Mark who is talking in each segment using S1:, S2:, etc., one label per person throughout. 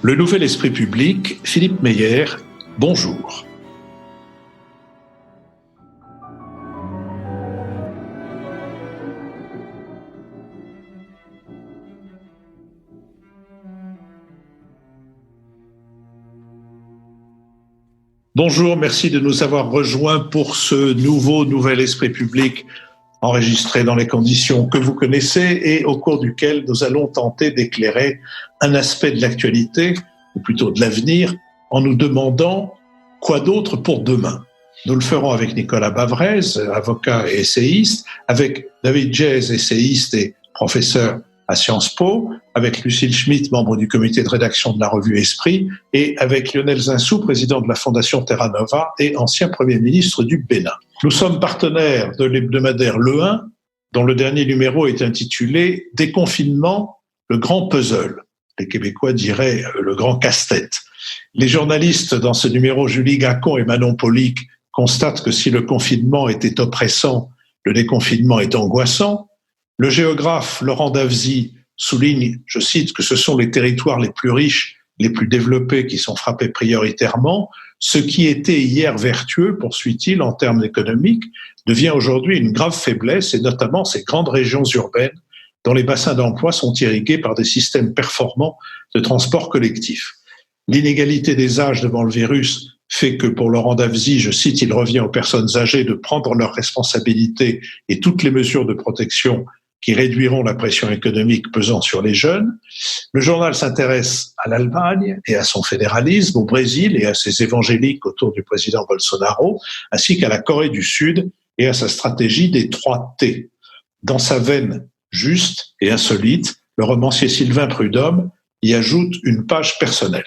S1: Le Nouvel Esprit Public, Philippe Meyer, bonjour. Bonjour, merci de nous avoir rejoints pour ce Nouvel Esprit Public enregistré dans les conditions que vous connaissez et au cours duquel nous allons tenter d'éclairer un aspect de l'actualité, ou plutôt de l'avenir, en nous demandant quoi d'autre pour demain. Nous le ferons avec Nicolas Bavrez, avocat et essayiste, avec David Jez, essayiste et professeur à Sciences Po, avec Lucille Schmitt, membre du comité de rédaction de la revue Esprit, et avec Lionel Zinsou, président de la Fondation Terra Nova et ancien Premier ministre du Bénin. Nous sommes partenaires de l'hebdomadaire Le 1, dont le dernier numéro est intitulé « Déconfinement, le grand puzzle ». Les Québécois diraient le grand casse-tête. Les journalistes dans ce numéro, Julie Gacon et Manon Polic, constatent que si le confinement était oppressant, le déconfinement est angoissant. Le géographe Laurent Davzy souligne, je cite, que ce sont les territoires les plus riches, les plus développés qui sont frappés prioritairement. Ce qui était hier vertueux, poursuit-il, en termes économiques, devient aujourd'hui une grave faiblesse, et notamment ces grandes régions urbaines dont les bassins d'emploi sont irrigués par des systèmes performants de transport collectif. L'inégalité des âges devant le virus fait que pour Laurent Davzy, je cite, il revient aux personnes âgées de prendre leurs responsabilités et toutes les mesures de protection qui réduiront la pression économique pesant sur les jeunes. Le journal s'intéresse à l'Allemagne et à son fédéralisme, au Brésil et à ses évangéliques autour du président Bolsonaro, ainsi qu'à la Corée du Sud et à sa stratégie des 3 T. Dans sa veine juste et insolite, le romancier Sylvain Prudhomme y ajoute une page personnelle.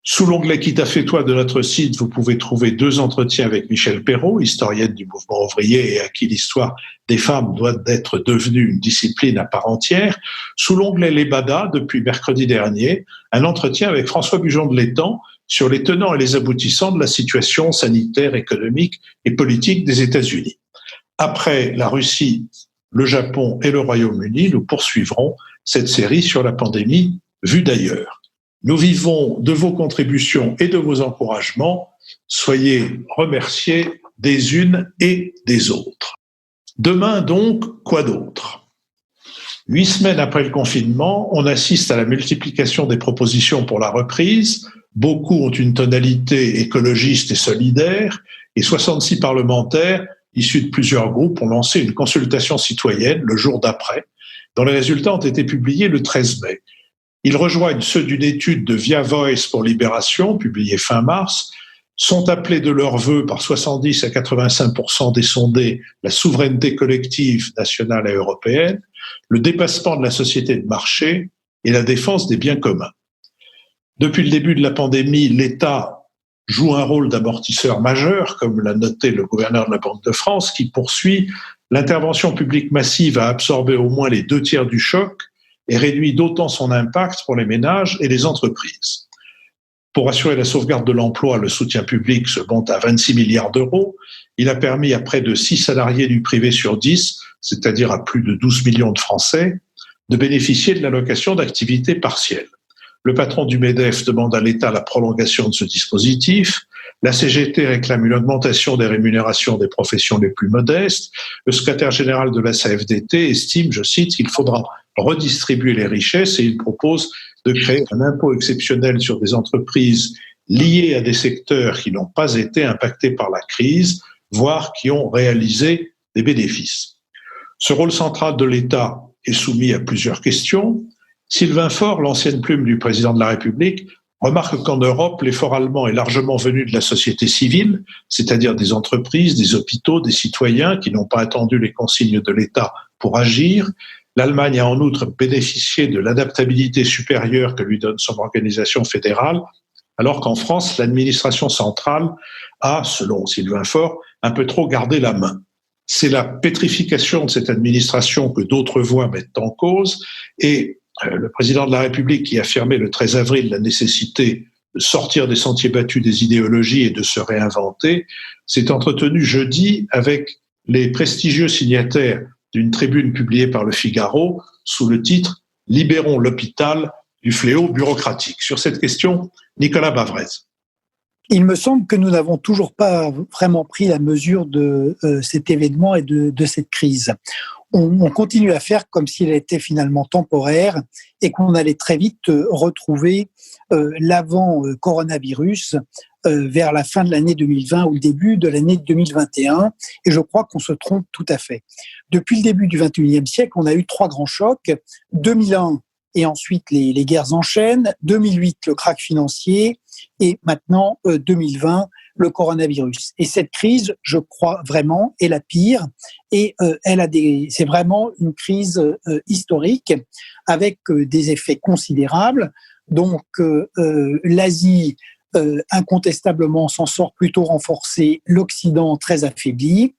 S1: Sous l'onglet « Qui t'a fait toi » de notre site, vous pouvez trouver 2 entretiens avec Michèle Perrault, historienne du mouvement ouvrier et à qui l'histoire des femmes doit être devenue une discipline à part entière. Sous l'onglet « L'Ebada », depuis mercredi dernier, un entretien avec François Bujon de l'Étang sur les tenants et les aboutissants de la situation sanitaire, économique et politique des États-Unis. Après la Russie, le Japon et le Royaume-Uni, nous poursuivrons cette série sur la pandémie vue d'ailleurs. Nous vivons de vos contributions et de vos encouragements. Soyez remerciés des unes et des autres. Demain donc, quoi d'autre ? 8 semaines après le confinement, on assiste à la multiplication des propositions pour la reprise. Beaucoup ont une tonalité écologiste et solidaire, et 66 parlementaires issus de plusieurs groupes ont lancé une consultation citoyenne le jour d'après, dont les résultats ont été publiés le 13 mai. Ils rejoignent ceux d'une étude de Via Voice pour Libération, publiée fin mars, sont appelés de leur vœu par 70 à 85% des sondés la souveraineté collective nationale et européenne, le dépassement de la société de marché et la défense des biens communs. Depuis le début de la pandémie, l'État joue un rôle d'amortisseur majeur, comme l'a noté le gouverneur de la Banque de France, qui poursuit l'intervention publique massive à absorber au moins les 2/3 du choc et réduit d'autant son impact pour les ménages et les entreprises. Pour assurer la sauvegarde de l'emploi, le soutien public se monte à 26 milliards d'euros. Il a permis à près de 6 salariés du privé sur 10, c'est-à-dire à plus de 12 millions de Français, de bénéficier de l'allocation d'activité partielle. Le patron du MEDEF demande à l'État la prolongation de ce dispositif. La CGT réclame une augmentation des rémunérations des professions les plus modestes. Le secrétaire général de la CFDT estime, je cite, qu'il faudra redistribuer les richesses et il propose de créer un impôt exceptionnel sur des entreprises liées à des secteurs qui n'ont pas été impactés par la crise, voire qui ont réalisé des bénéfices. Ce rôle central de l'État est soumis à plusieurs questions. Sylvain Faure, l'ancienne plume du président de la République, remarque qu'en Europe, l'effort allemand est largement venu de la société civile, c'est-à-dire des entreprises, des hôpitaux, des citoyens qui n'ont pas attendu les consignes de l'État pour agir. L'Allemagne a en outre bénéficié de l'adaptabilité supérieure que lui donne son organisation fédérale, alors qu'en France, l'administration centrale a, selon Sylvain Faure, un peu trop gardé la main. C'est la pétrification de cette administration que d'autres voix mettent en cause, et le président de la République, qui affirmait le 13 avril la nécessité de sortir des sentiers battus des idéologies et de se réinventer, s'est entretenu jeudi avec les prestigieux signataires d'une tribune publiée par Le Figaro sous le titre « Libérons l'hôpital du fléau bureaucratique. Sur cette question, Nicolas Bavrez.
S2: Il me semble que nous n'avons toujours pas vraiment pris la mesure de cet événement et de cette crise. On continue à faire comme s'il était finalement temporaire et qu'on allait très vite retrouver l'avant-coronavirus vers la fin de l'année 2020 ou le début de l'année 2021. Et je crois qu'on se trompe tout à fait. Depuis le début du XXIe siècle, on a eu 3 grands chocs. 2001, et ensuite les guerres s'enchaînent. 2008, le krach financier. Et maintenant, 2020, le coronavirus. Et cette crise, je crois vraiment, est la pire. Et c'est vraiment une crise historique avec des effets considérables. Donc, l'Asie, incontestablement, s'en sort plutôt renforcée. L'Occident, très affaibli.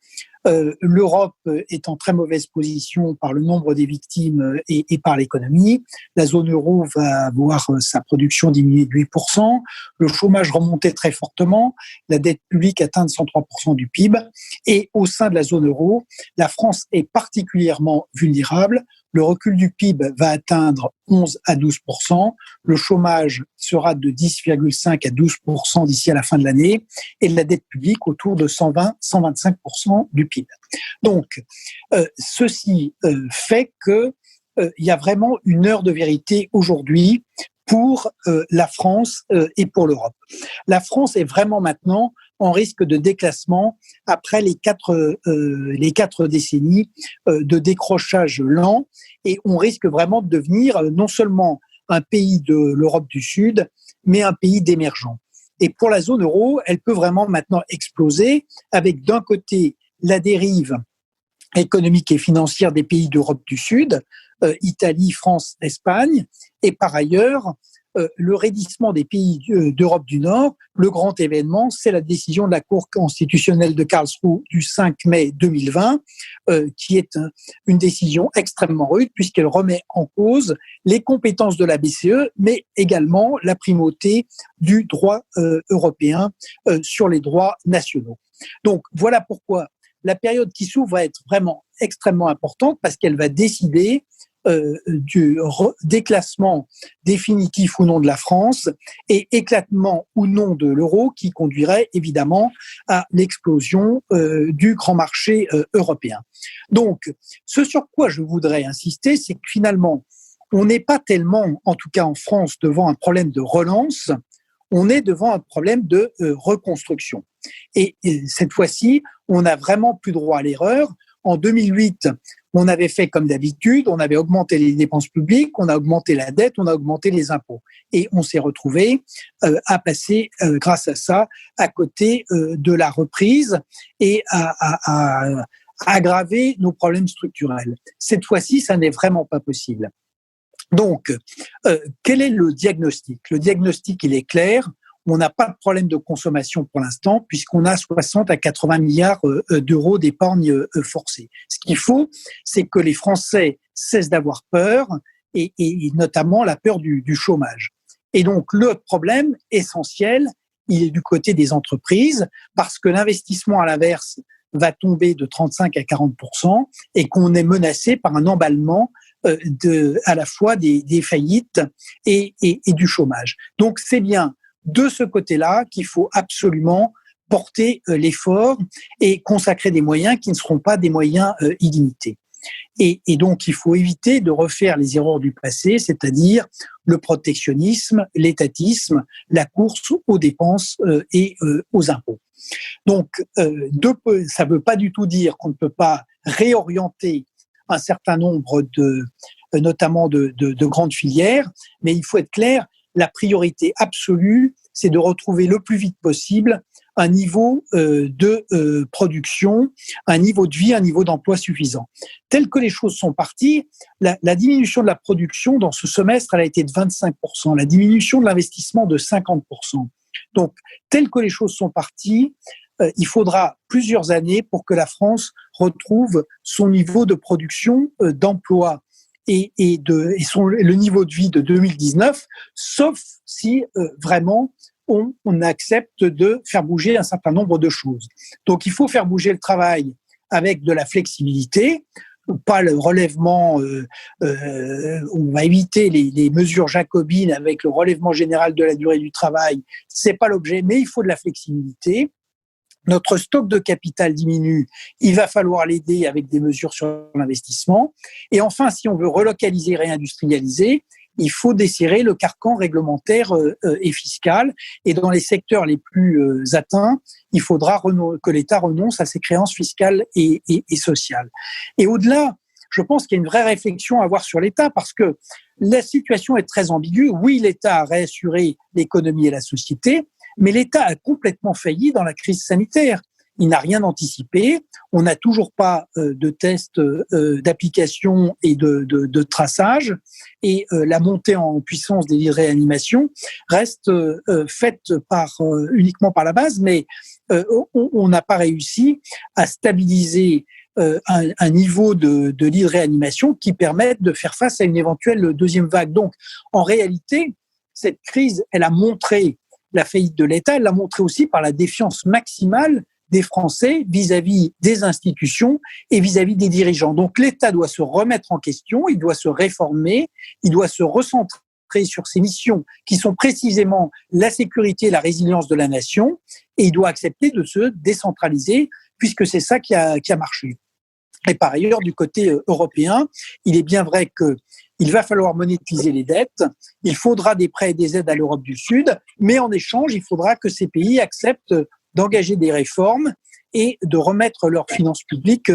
S2: L'Europe est en très mauvaise position par le nombre des victimes et par l'économie. La zone euro va voir sa production diminuer de 8%, le chômage remonter très fortement, la dette publique atteindre 103% du PIB. Et au sein de la zone euro, la France est particulièrement vulnérable. Le recul du PIB va atteindre 11 à 12%. Le chômage sera de 10,5 à 12% d'ici à la fin de l'année. Et la dette publique autour de 120-125% du PIB. Donc, ceci fait que il y a vraiment une heure de vérité aujourd'hui pour la France et pour l'Europe. La France est vraiment maintenant en risque de déclassement après les quatre décennies de décrochage lent, et on risque vraiment de devenir non seulement un pays de l'Europe du Sud, mais un pays d'émergents. Et pour la zone euro, elle peut vraiment maintenant exploser avec d'un côté la dérive économique et financière des pays d'Europe du Sud, Italie, France, Espagne, et par ailleurs, le raidissement des pays d'Europe du Nord. Le grand événement, c'est la décision de la Cour constitutionnelle de Karlsruhe du 5 mai 2020, qui est une décision extrêmement rude puisqu'elle remet en cause les compétences de la BCE, mais également la primauté du droit européen sur les droits nationaux. Donc voilà pourquoi la période qui s'ouvre va être vraiment extrêmement importante parce qu'elle va décider du déclassement définitif ou non de la France et éclatement ou non de l'euro qui conduirait évidemment à l'explosion du grand marché européen. Donc, ce sur quoi je voudrais insister, c'est que finalement, on n'est pas tellement, en tout cas en France, devant un problème de relance, on est devant un problème de reconstruction. Et cette fois-ci, on n'a vraiment plus droit à l'erreur. En 2008, on avait fait comme d'habitude, on avait augmenté les dépenses publiques, on a augmenté la dette, on a augmenté les impôts. Et on s'est retrouvé à passer, grâce à ça, à côté de la reprise et à aggraver nos problèmes structurels. Cette fois-ci, ça n'est vraiment pas possible. Donc, quel est le diagnostic ? Le diagnostic, il est clair. On n'a pas de problème de consommation pour l'instant, puisqu'on a 60 à 80 milliards d'euros d'épargne forcée. Ce qu'il faut, c'est que les Français cessent d'avoir peur, et notamment la peur du chômage. Et donc, le problème essentiel, il est du côté des entreprises, parce que l'investissement, à l'inverse, va tomber de 35 à 40%, et qu'on est menacé par un emballement à la fois des faillites et du chômage. Donc, c'est bien de ce côté-là qu'il faut absolument porter l'effort et consacrer des moyens qui ne seront pas des moyens illimités. Et donc, il faut éviter de refaire les erreurs du passé, c'est-à-dire le protectionnisme, l'étatisme, la course aux dépenses et aux impôts. Donc, ça ne veut pas du tout dire qu'on ne peut pas réorienter un certain nombre notamment de grandes filières, mais il faut être clair, la priorité absolue, c'est de retrouver le plus vite possible un niveau de production, un niveau de vie, un niveau d'emploi suffisant. Tel que les choses sont parties, la diminution de la production dans ce semestre, elle a été de 25%, la diminution de l'investissement de 50%. Donc, tel que les choses sont parties, il faudra plusieurs années pour que la France retrouve son niveau de production, d'emploi et le niveau de vie de 2019, sauf si vraiment on accepte de faire bouger un certain nombre de choses. Donc, il faut faire bouger le travail avec de la flexibilité. pas le relèvement, on va éviter les mesures jacobines avec le relèvement général de la durée du travail, c'est pas l'objet, mais il faut de la flexibilité. Notre stock de capital diminue, il va falloir l'aider avec des mesures sur l'investissement. Et enfin, si on veut relocaliser, réindustrialiser, il faut desserrer le carcan réglementaire et fiscal. Et dans les secteurs les plus atteints, il faudra que l'État renonce à ses créances fiscales et sociales. Et au-delà, je pense qu'il y a une vraie réflexion à avoir sur l'État parce que la situation est très ambiguë. Oui, l'État a réassuré l'économie et la société, mais l'État a complètement failli dans la crise sanitaire. Il n'a rien anticipé. On n'a toujours pas de tests d'application et de traçage. Et la montée en puissance des lits de réanimation reste faite uniquement par la base, mais on n'a pas réussi à stabiliser un niveau de lits de réanimation qui permette de faire face à une éventuelle deuxième vague. Donc, en réalité, cette crise, elle a montré la faillite de l'État, elle l'a montré aussi par la défiance maximale des Français vis-à-vis des institutions et vis-à-vis des dirigeants. Donc l'État doit se remettre en question, il doit se réformer, il doit se recentrer sur ses missions qui sont précisément la sécurité et la résilience de la nation et il doit accepter de se décentraliser puisque c'est ça qui a marché. Et par ailleurs, du côté européen, il est bien vrai qu'il va falloir monétiser les dettes, il faudra des prêts et des aides à l'Europe du Sud, mais en échange, il faudra que ces pays acceptent d'engager des réformes et de remettre leurs finances publiques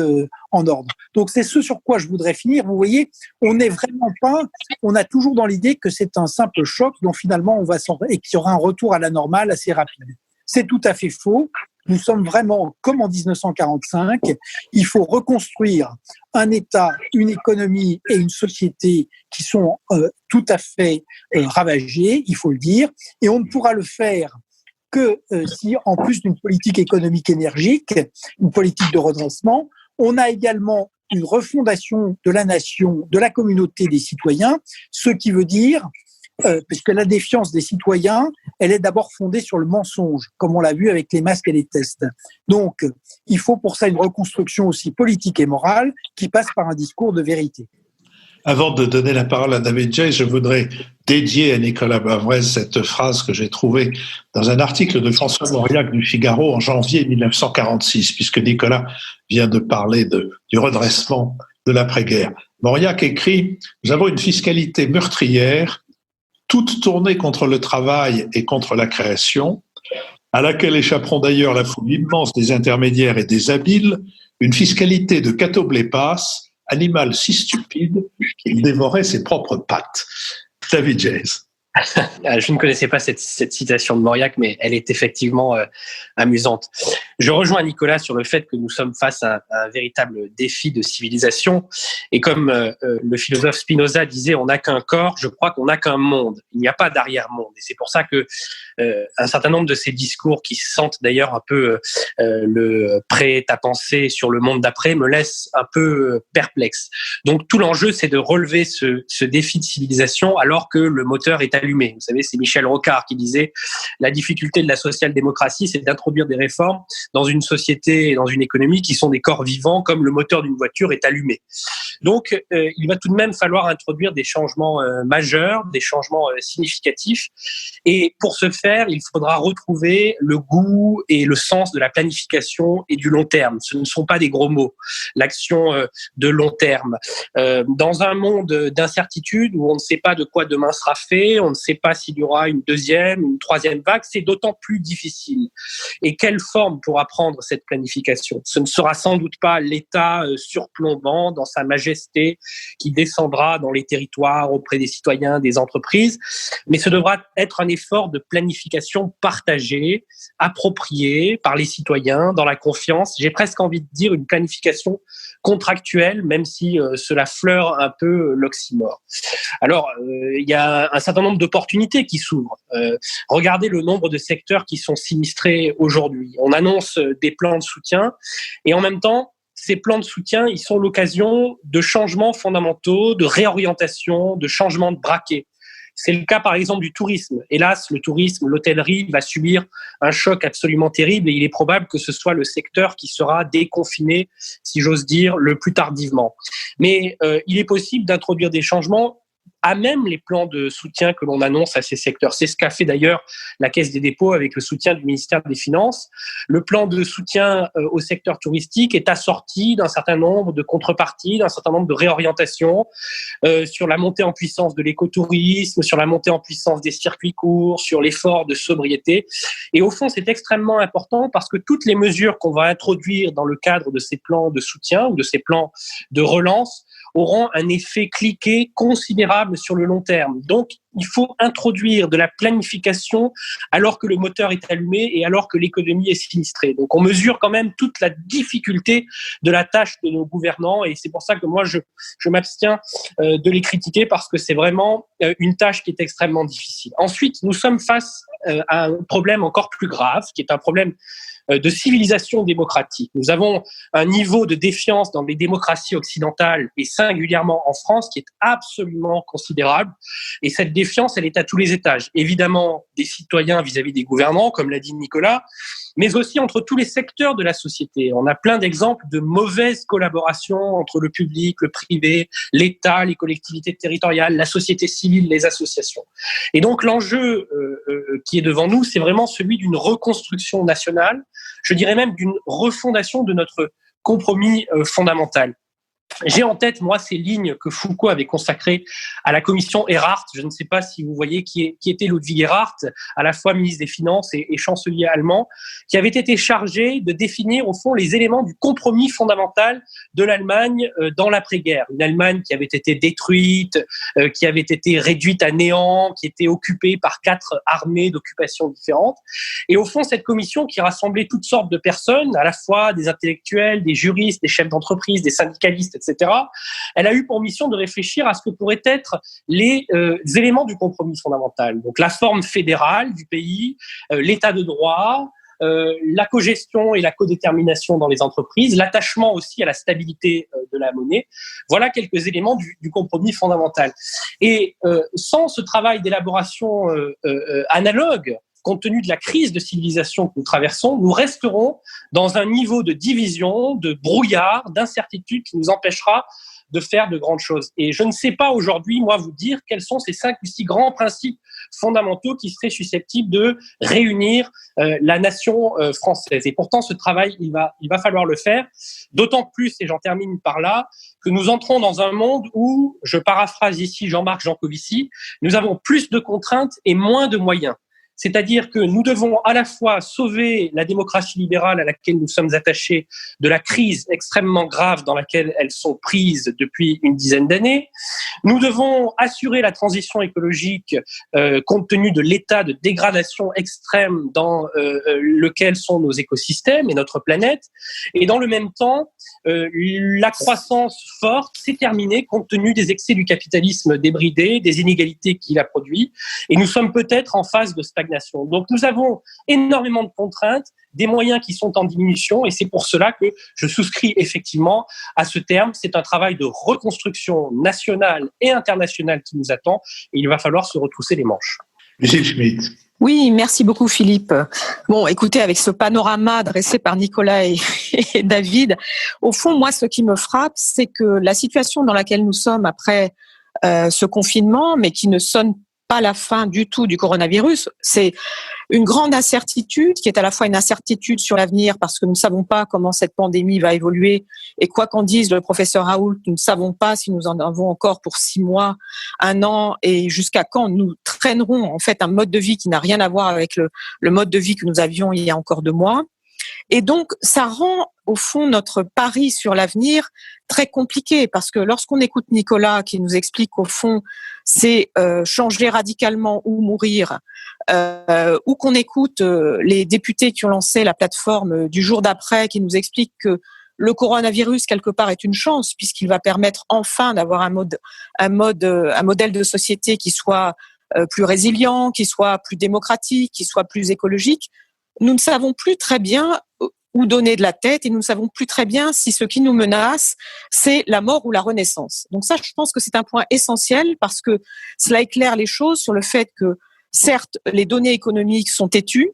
S2: en ordre. Donc c'est ce sur quoi je voudrais finir. Vous voyez, on a toujours dans l'idée que c'est un simple choc dont finalement et qu'il y aura un retour à la normale assez rapide. C'est tout à fait faux. Nous sommes vraiment comme en 1945. Il faut reconstruire un État, une économie et une société qui sont tout à fait ravagées, il faut le dire. Et on ne pourra le faire que si, en plus d'une politique économique énergique, une politique de redressement, on a également une refondation de la nation, de la communauté des citoyens, ce qui veut dire puisque la défiance des citoyens, elle est d'abord fondée sur le mensonge, comme on l'a vu avec les masques et les tests. Donc, il faut pour ça une reconstruction aussi politique et morale qui passe par un discours de vérité.
S1: Avant de donner la parole à David Jay, je voudrais dédier à Nicolas Bavrez cette phrase que j'ai trouvée dans un article de François Mauriac du Figaro en janvier 1946, puisque Nicolas vient de parler du redressement de l'après-guerre. Mauriac écrit « Nous avons une fiscalité meurtrière, toute tournée contre le travail et contre la création, à laquelle échapperont d'ailleurs la foule immense des intermédiaires et des habiles, une fiscalité de catoblépas, animal si stupide qu'il dévorait ses propres pattes. » David Jayes.
S3: Je ne connaissais pas cette citation de Mauriac, mais elle est effectivement amusante. Je rejoins Nicolas sur le fait que nous sommes face à un véritable défi de civilisation. Et comme le philosophe Spinoza disait, on n'a qu'un corps, je crois qu'on n'a qu'un monde. Il n'y a pas d'arrière-monde. Et c'est pour ça que un certain nombre de ces discours qui sentent d'ailleurs un peu le prêt-à-penser sur le monde d'après me laissent un peu perplexe. Donc tout l'enjeu, c'est de relever ce défi de civilisation alors que le moteur est allumé. Vous savez, c'est Michel Rocard qui disait « La difficulté de la social-démocratie, c'est d'introduire des réformes dans une société et dans une économie qui sont des corps vivants, comme le moteur d'une voiture est allumé. » Donc, il va tout de même falloir introduire des changements majeurs, des changements significatifs. Et pour ce faire, il faudra retrouver le goût et le sens de la planification et du long terme. Ce ne sont pas des gros mots. L'action de long terme. Dans un monde d'incertitude où on ne sait pas de quoi demain sera fait, on ne sait pas s'il y aura une deuxième, une troisième vague, c'est d'autant plus difficile. Et quelle forme pourra prendre cette planification ? Ce ne sera sans doute pas l'État surplombant dans sa majesté qui descendra dans les territoires auprès des citoyens, des entreprises, mais ce devra être un effort de planification partagé, approprié par les citoyens, dans la confiance. J'ai presque envie de dire une planification contractuelle, même si cela fleure un peu l'oxymore. Alors, il y a un certain nombre d'opportunités qui s'ouvrent. Regardez le nombre de secteurs qui sont sinistrés aujourd'hui. On annonce des plans de soutien et en même temps, ces plans de soutien, ils sont l'occasion de changements fondamentaux, de réorientation, de changements de braquet. C'est le cas, par exemple, du tourisme. Hélas, le tourisme, l'hôtellerie va subir un choc absolument terrible et il est probable que ce soit le secteur qui sera déconfiné, si j'ose dire, le plus tardivement. Mais il est possible d'introduire des changements à même les plans de soutien que l'on annonce à ces secteurs. C'est ce qu'a fait d'ailleurs la Caisse des dépôts avec le soutien du ministère des Finances. Le plan de soutien au secteur touristique est assorti d'un certain nombre de contreparties, d'un certain nombre de réorientations sur la montée en puissance de l'écotourisme, sur la montée en puissance des circuits courts, sur l'effort de sobriété. Et au fond, c'est extrêmement important parce que toutes les mesures qu'on va introduire dans le cadre de ces plans de soutien ou de ces plans de relance auront un effet cliqué considérable sur le long terme. Donc, il faut introduire de la planification alors que le moteur est allumé et alors que l'économie est sinistrée. Donc, on mesure quand même toute la difficulté de la tâche de nos gouvernants et c'est pour ça que moi, je m'abstiens de les critiquer parce que c'est vraiment une tâche qui est extrêmement difficile. Ensuite, nous sommes face à un problème encore plus grave, qui est un problème de civilisation démocratique. Nous avons un niveau de défiance dans les démocraties occidentales et singulièrement en France qui est absolument considérable. Et cette défiance, elle est à tous les étages. Évidemment, des citoyens vis-à-vis des gouvernants, comme l'a dit Nicolas, mais aussi entre tous les secteurs de la société. On a plein d'exemples de mauvaises collaborations entre le public, le privé, l'État, les collectivités territoriales, la société civile, les associations. Et donc l'enjeu qui est devant nous, c'est vraiment celui d'une reconstruction nationale, je dirais même d'une refondation de notre compromis fondamental. J'ai en tête, moi, ces lignes que Foucault avait consacrées à la commission Erhardt. Je ne sais pas si vous voyez qui était Ludwig Erhardt, à la fois ministre des Finances et chancelier allemand, qui avait été chargé de définir, au fond, les éléments du compromis fondamental de l'Allemagne dans l'après-guerre. Une Allemagne qui avait été détruite, qui avait été réduite à néant, qui était occupée par 4 armées d'occupation différentes. Et au fond, cette commission qui rassemblait toutes sortes de personnes, à la fois des intellectuels, des juristes, des chefs d'entreprise, des syndicalistes, etc. Elle a eu pour mission de réfléchir à ce que pourraient être les éléments du compromis fondamental. Donc la forme fédérale du pays, l'état de droit, la cogestion et la codétermination dans les entreprises, l'attachement aussi à la stabilité de la monnaie. Voilà quelques éléments du compromis fondamental. Et sans ce travail d'élaboration analogue, compte tenu de la crise de civilisation que nous traversons, nous resterons dans un niveau de division, de brouillard, d'incertitude qui nous empêchera de faire de grandes choses. Et je ne sais pas aujourd'hui, moi, vous dire quels sont ces 5 ou 6 grands principes fondamentaux qui seraient susceptibles de réunir la nation française. Et pourtant, ce travail, il va falloir le faire. D'autant plus, et j'en termine par là, que nous entrons dans un monde où, je paraphrase ici Jean-Marc Jancovici, nous avons plus de contraintes et moins de moyens. C'est-à-dire que nous devons à la fois sauver la démocratie libérale à laquelle nous sommes attachés de la crise extrêmement grave dans laquelle elles sont prises depuis une dizaine d'années. Nous devons assurer la transition écologique compte tenu de l'état de dégradation extrême dans lequel sont nos écosystèmes et notre planète. Et dans le même temps, la croissance forte s'est terminée compte tenu des excès du capitalisme débridé, des inégalités qu'il a produit. Et nous sommes peut-être en phase de stagnation. Donc nous avons énormément de contraintes, des moyens qui sont en diminution et c'est pour cela que je souscris effectivement à ce terme. C'est un travail de reconstruction nationale et internationale qui nous attend et il va falloir se retrousser les manches.
S1: Lucile Schmitt.
S4: Oui, merci beaucoup Philippe. Bon, écoutez, avec ce panorama dressé par Nicolas et David, au fond, moi, ce qui me frappe, c'est que la situation dans laquelle nous sommes après ce confinement, mais qui ne sonne pas la fin du tout du coronavirus, c'est une grande incertitude qui est à la fois une incertitude sur l'avenir parce que nous ne savons pas comment cette pandémie va évoluer et quoi qu'en dise le professeur Raoult, nous ne savons pas si nous en avons encore pour 6 mois, 1 an et jusqu'à quand nous traînerons en fait un mode de vie qui n'a rien à voir avec le mode de vie que nous avions il y a encore 2 mois. Et donc, ça rend au fond notre pari sur l'avenir très compliqué parce que lorsqu'on écoute Nicolas qui nous explique qu'au fond, c'est changer radicalement ou mourir, ou qu'on écoute les députés qui ont lancé la plateforme du jour d'après qui nous expliquent que le coronavirus, quelque part, est une chance puisqu'il va permettre enfin d'avoir un modèle de société qui soit plus résilient, qui soit plus démocratique, qui soit plus écologique. Nous ne savons plus très bien ou donner de la tête et nous ne savons plus très bien si ce qui nous menace, c'est la mort ou la renaissance. Donc ça, je pense que c'est un point essentiel parce que cela éclaire les choses sur le fait que, certes, les données économiques sont têtues,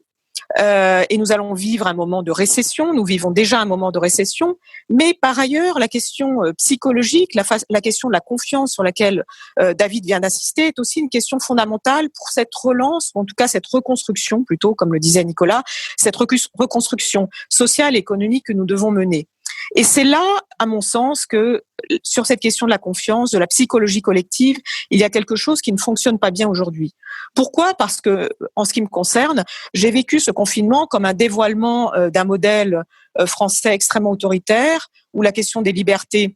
S4: et nous allons vivre un moment de récession. Nous vivons déjà un moment de récession, mais par ailleurs, la question psychologique, la question de la confiance sur laquelle David vient d'assister est aussi une question fondamentale pour cette relance, ou en tout cas cette reconstruction, plutôt, comme le disait Nicolas, cette reconstruction sociale et économique que nous devons mener. Et c'est là, à mon sens, que sur cette question de la confiance, de la psychologie collective, il y a quelque chose qui ne fonctionne pas bien aujourd'hui. Pourquoi ? Parce que, en ce qui me concerne, j'ai vécu ce confinement comme un dévoilement d'un modèle français extrêmement autoritaire, où la question des libertés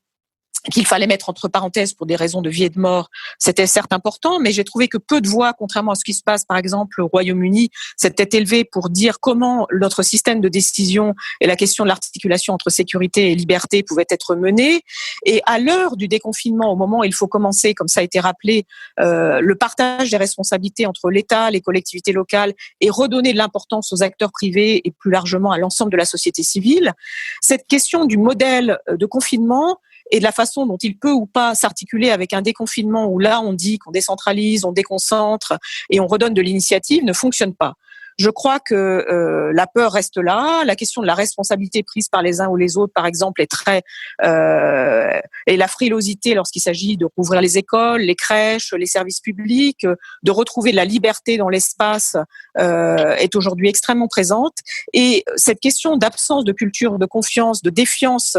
S4: qu'il fallait mettre entre parenthèses pour des raisons de vie et de mort, c'était certes important, mais j'ai trouvé que peu de voix, contrairement à ce qui se passe par exemple au Royaume-Uni, s'étaient élevées pour dire comment notre système de décision et la question de l'articulation entre sécurité et liberté pouvaient être menée. Et à l'heure du déconfinement, au moment où il faut commencer, comme ça a été rappelé, le partage des responsabilités entre l'État, les collectivités locales et redonner de l'importance aux acteurs privés et plus largement à l'ensemble de la société civile, cette question du modèle de confinement et de la façon dont il peut ou pas s'articuler avec un déconfinement où là on dit qu'on décentralise, on déconcentre et on redonne de l'initiative ne fonctionne pas. Je crois que la peur reste là. La question de la responsabilité prise par les uns ou les autres, par exemple, est très et la frilosité lorsqu'il s'agit de rouvrir les écoles, les crèches, les services publics, de retrouver de la liberté dans l'espace est aujourd'hui extrêmement présente. Et cette question d'absence de culture, de confiance, de défiance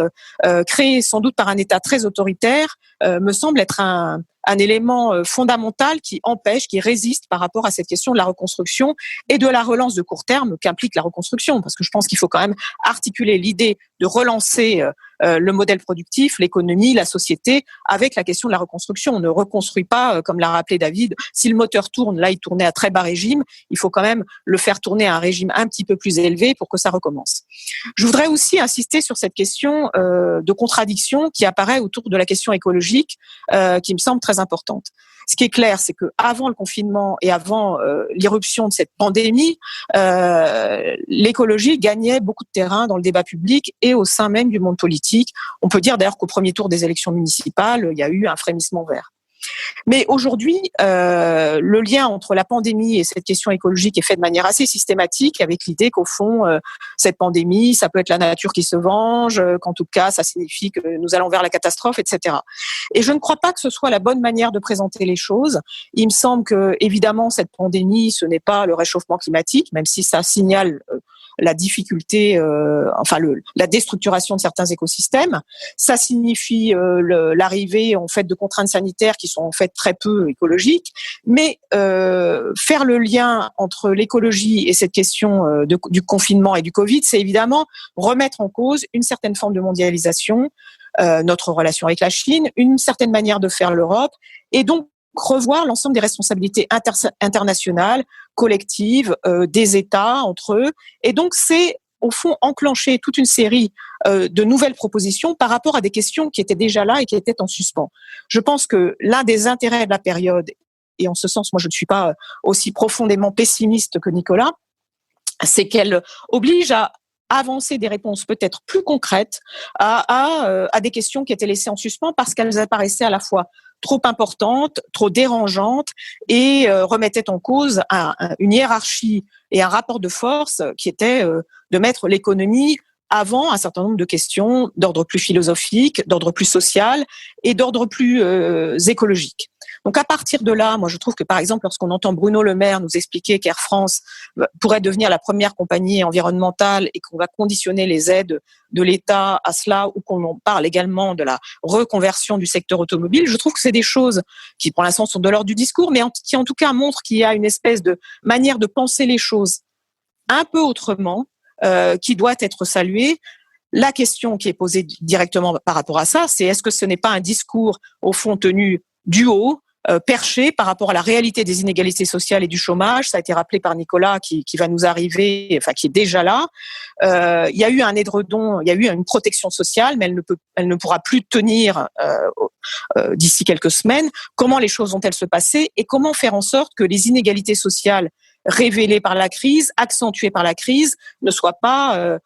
S4: créée sans doute par un État très autoritaire me semble être un élément fondamental qui empêche, qui résiste par rapport à cette question de la reconstruction et de la relance de court terme qu'implique la reconstruction. Parce que je pense qu'il faut quand même articuler l'idée de relancer le modèle productif, l'économie, la société, avec la question de la reconstruction. On ne reconstruit pas, comme l'a rappelé David, si le moteur tourne, là il tournait à très bas régime, il faut quand même le faire tourner à un régime un petit peu plus élevé pour que ça recommence. Je voudrais aussi insister sur cette question de contradiction qui apparaît autour de la question écologique, qui me semble très importante. Ce qui est clair, c'est que avant le confinement et avant l'irruption de cette pandémie, l'écologie gagnait beaucoup de terrain dans le débat public et au sein même du monde politique. On peut dire d'ailleurs qu'au premier tour des élections municipales, il y a eu un frémissement vert. Mais aujourd'hui, le lien entre la pandémie et cette question écologique est fait de manière assez systématique, avec l'idée qu'au fond, cette pandémie, ça peut être la nature qui se venge, qu'en tout cas, ça signifie que nous allons vers la catastrophe, etc. Et je ne crois pas que ce soit la bonne manière de présenter les choses. Il me semble que, évidemment, cette pandémie, ce n'est pas le réchauffement climatique, même si ça signale la difficulté, la déstructuration de certains écosystèmes. Ça signifie l'arrivée en fait de contraintes sanitaires qui sont en fait très peu écologiques. Mais faire le lien entre l'écologie et cette question du confinement et du Covid, c'est évidemment remettre en cause une certaine forme de mondialisation, notre relation avec la Chine, une certaine manière de faire l'Europe, et donc revoir l'ensemble des responsabilités internationales, collectives, des États entre eux. Et donc, c'est au fond enclencher toute une série de nouvelles propositions par rapport à des questions qui étaient déjà là et qui étaient en suspens. Je pense que l'un des intérêts de la période, et en ce sens, moi je ne suis pas aussi profondément pessimiste que Nicolas, c'est qu'elle oblige à avancer des réponses peut-être plus concrètes à des questions qui étaient laissées en suspens parce qu'elles apparaissaient à la fois trop importantes, trop dérangeantes et remettaient en cause une hiérarchie et un rapport de force qui était de mettre l'économie avant un certain nombre de questions d'ordre plus philosophique, d'ordre plus social et d'ordre plus écologique. Donc à partir de là, moi je trouve que par exemple lorsqu'on entend Bruno Le Maire nous expliquer qu'Air France pourrait devenir la première compagnie environnementale et qu'on va conditionner les aides de l'État à cela, ou qu'on en parle également de la reconversion du secteur automobile, je trouve que c'est des choses qui pour l'instant sont de l'ordre du discours, mais qui en tout cas montrent qu'il y a une espèce de manière de penser les choses un peu autrement, qui doit être saluée. La question qui est posée directement par rapport à ça, c'est est-ce que ce n'est pas un discours au fond tenu du haut, perché par rapport à la réalité des inégalités sociales et du chômage. Ça a été rappelé par Nicolas qui va nous arriver, enfin qui est déjà là. Il y a eu un édredon, il y a eu une protection sociale, mais elle ne pourra plus tenir d'ici quelques semaines. Comment les choses vont-elles se passer et comment faire en sorte que les inégalités sociales révélées par la crise, accentuées par la crise, ne soient pas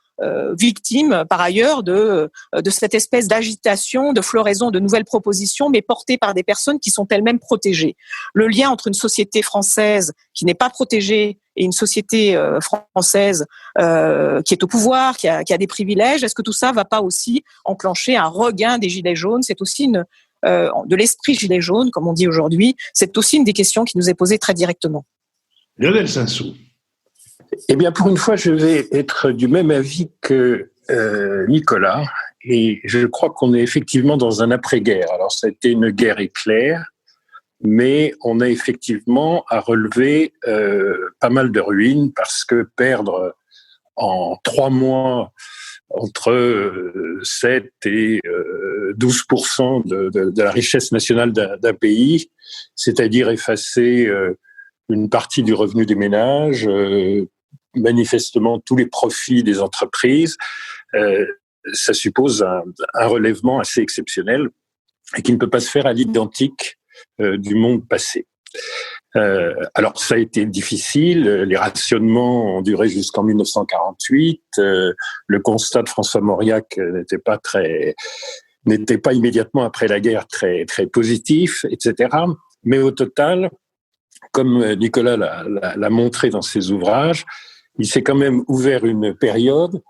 S4: victime par ailleurs de cette espèce d'agitation, de floraison de nouvelles propositions, mais portées par des personnes qui sont elles-mêmes protégées. Le lien entre une société française qui n'est pas protégée et une société française qui est au pouvoir, qui a des privilèges, est-ce que tout ça va pas aussi enclencher un regain des gilets jaunes? C'est aussi de l'esprit gilet jaune, comme on dit aujourd'hui. C'est aussi une des questions qui nous est posée très directement.
S1: Lionel Zinsou.
S5: Eh bien, pour une fois, je vais être du même avis que Nicolas, et je crois qu'on est effectivement dans un après-guerre. Alors, ça a été une guerre éclair, mais on a effectivement à relever pas mal de ruines, parce que perdre en 3 mois entre 7 et 12% de la richesse nationale d'un pays, c'est-à-dire effacer une partie du revenu des ménages, manifestement tous les profits des entreprises, ça suppose un relèvement assez exceptionnel et qui ne peut pas se faire à l'identique du monde passé. Alors ça a été difficile, les rationnements ont duré jusqu'en 1948, le constat de François Mauriac n'était pas immédiatement après la guerre très très positif, etc. Mais au total, comme Nicolas l'a montré dans ses ouvrages, il s'est quand même ouvert une période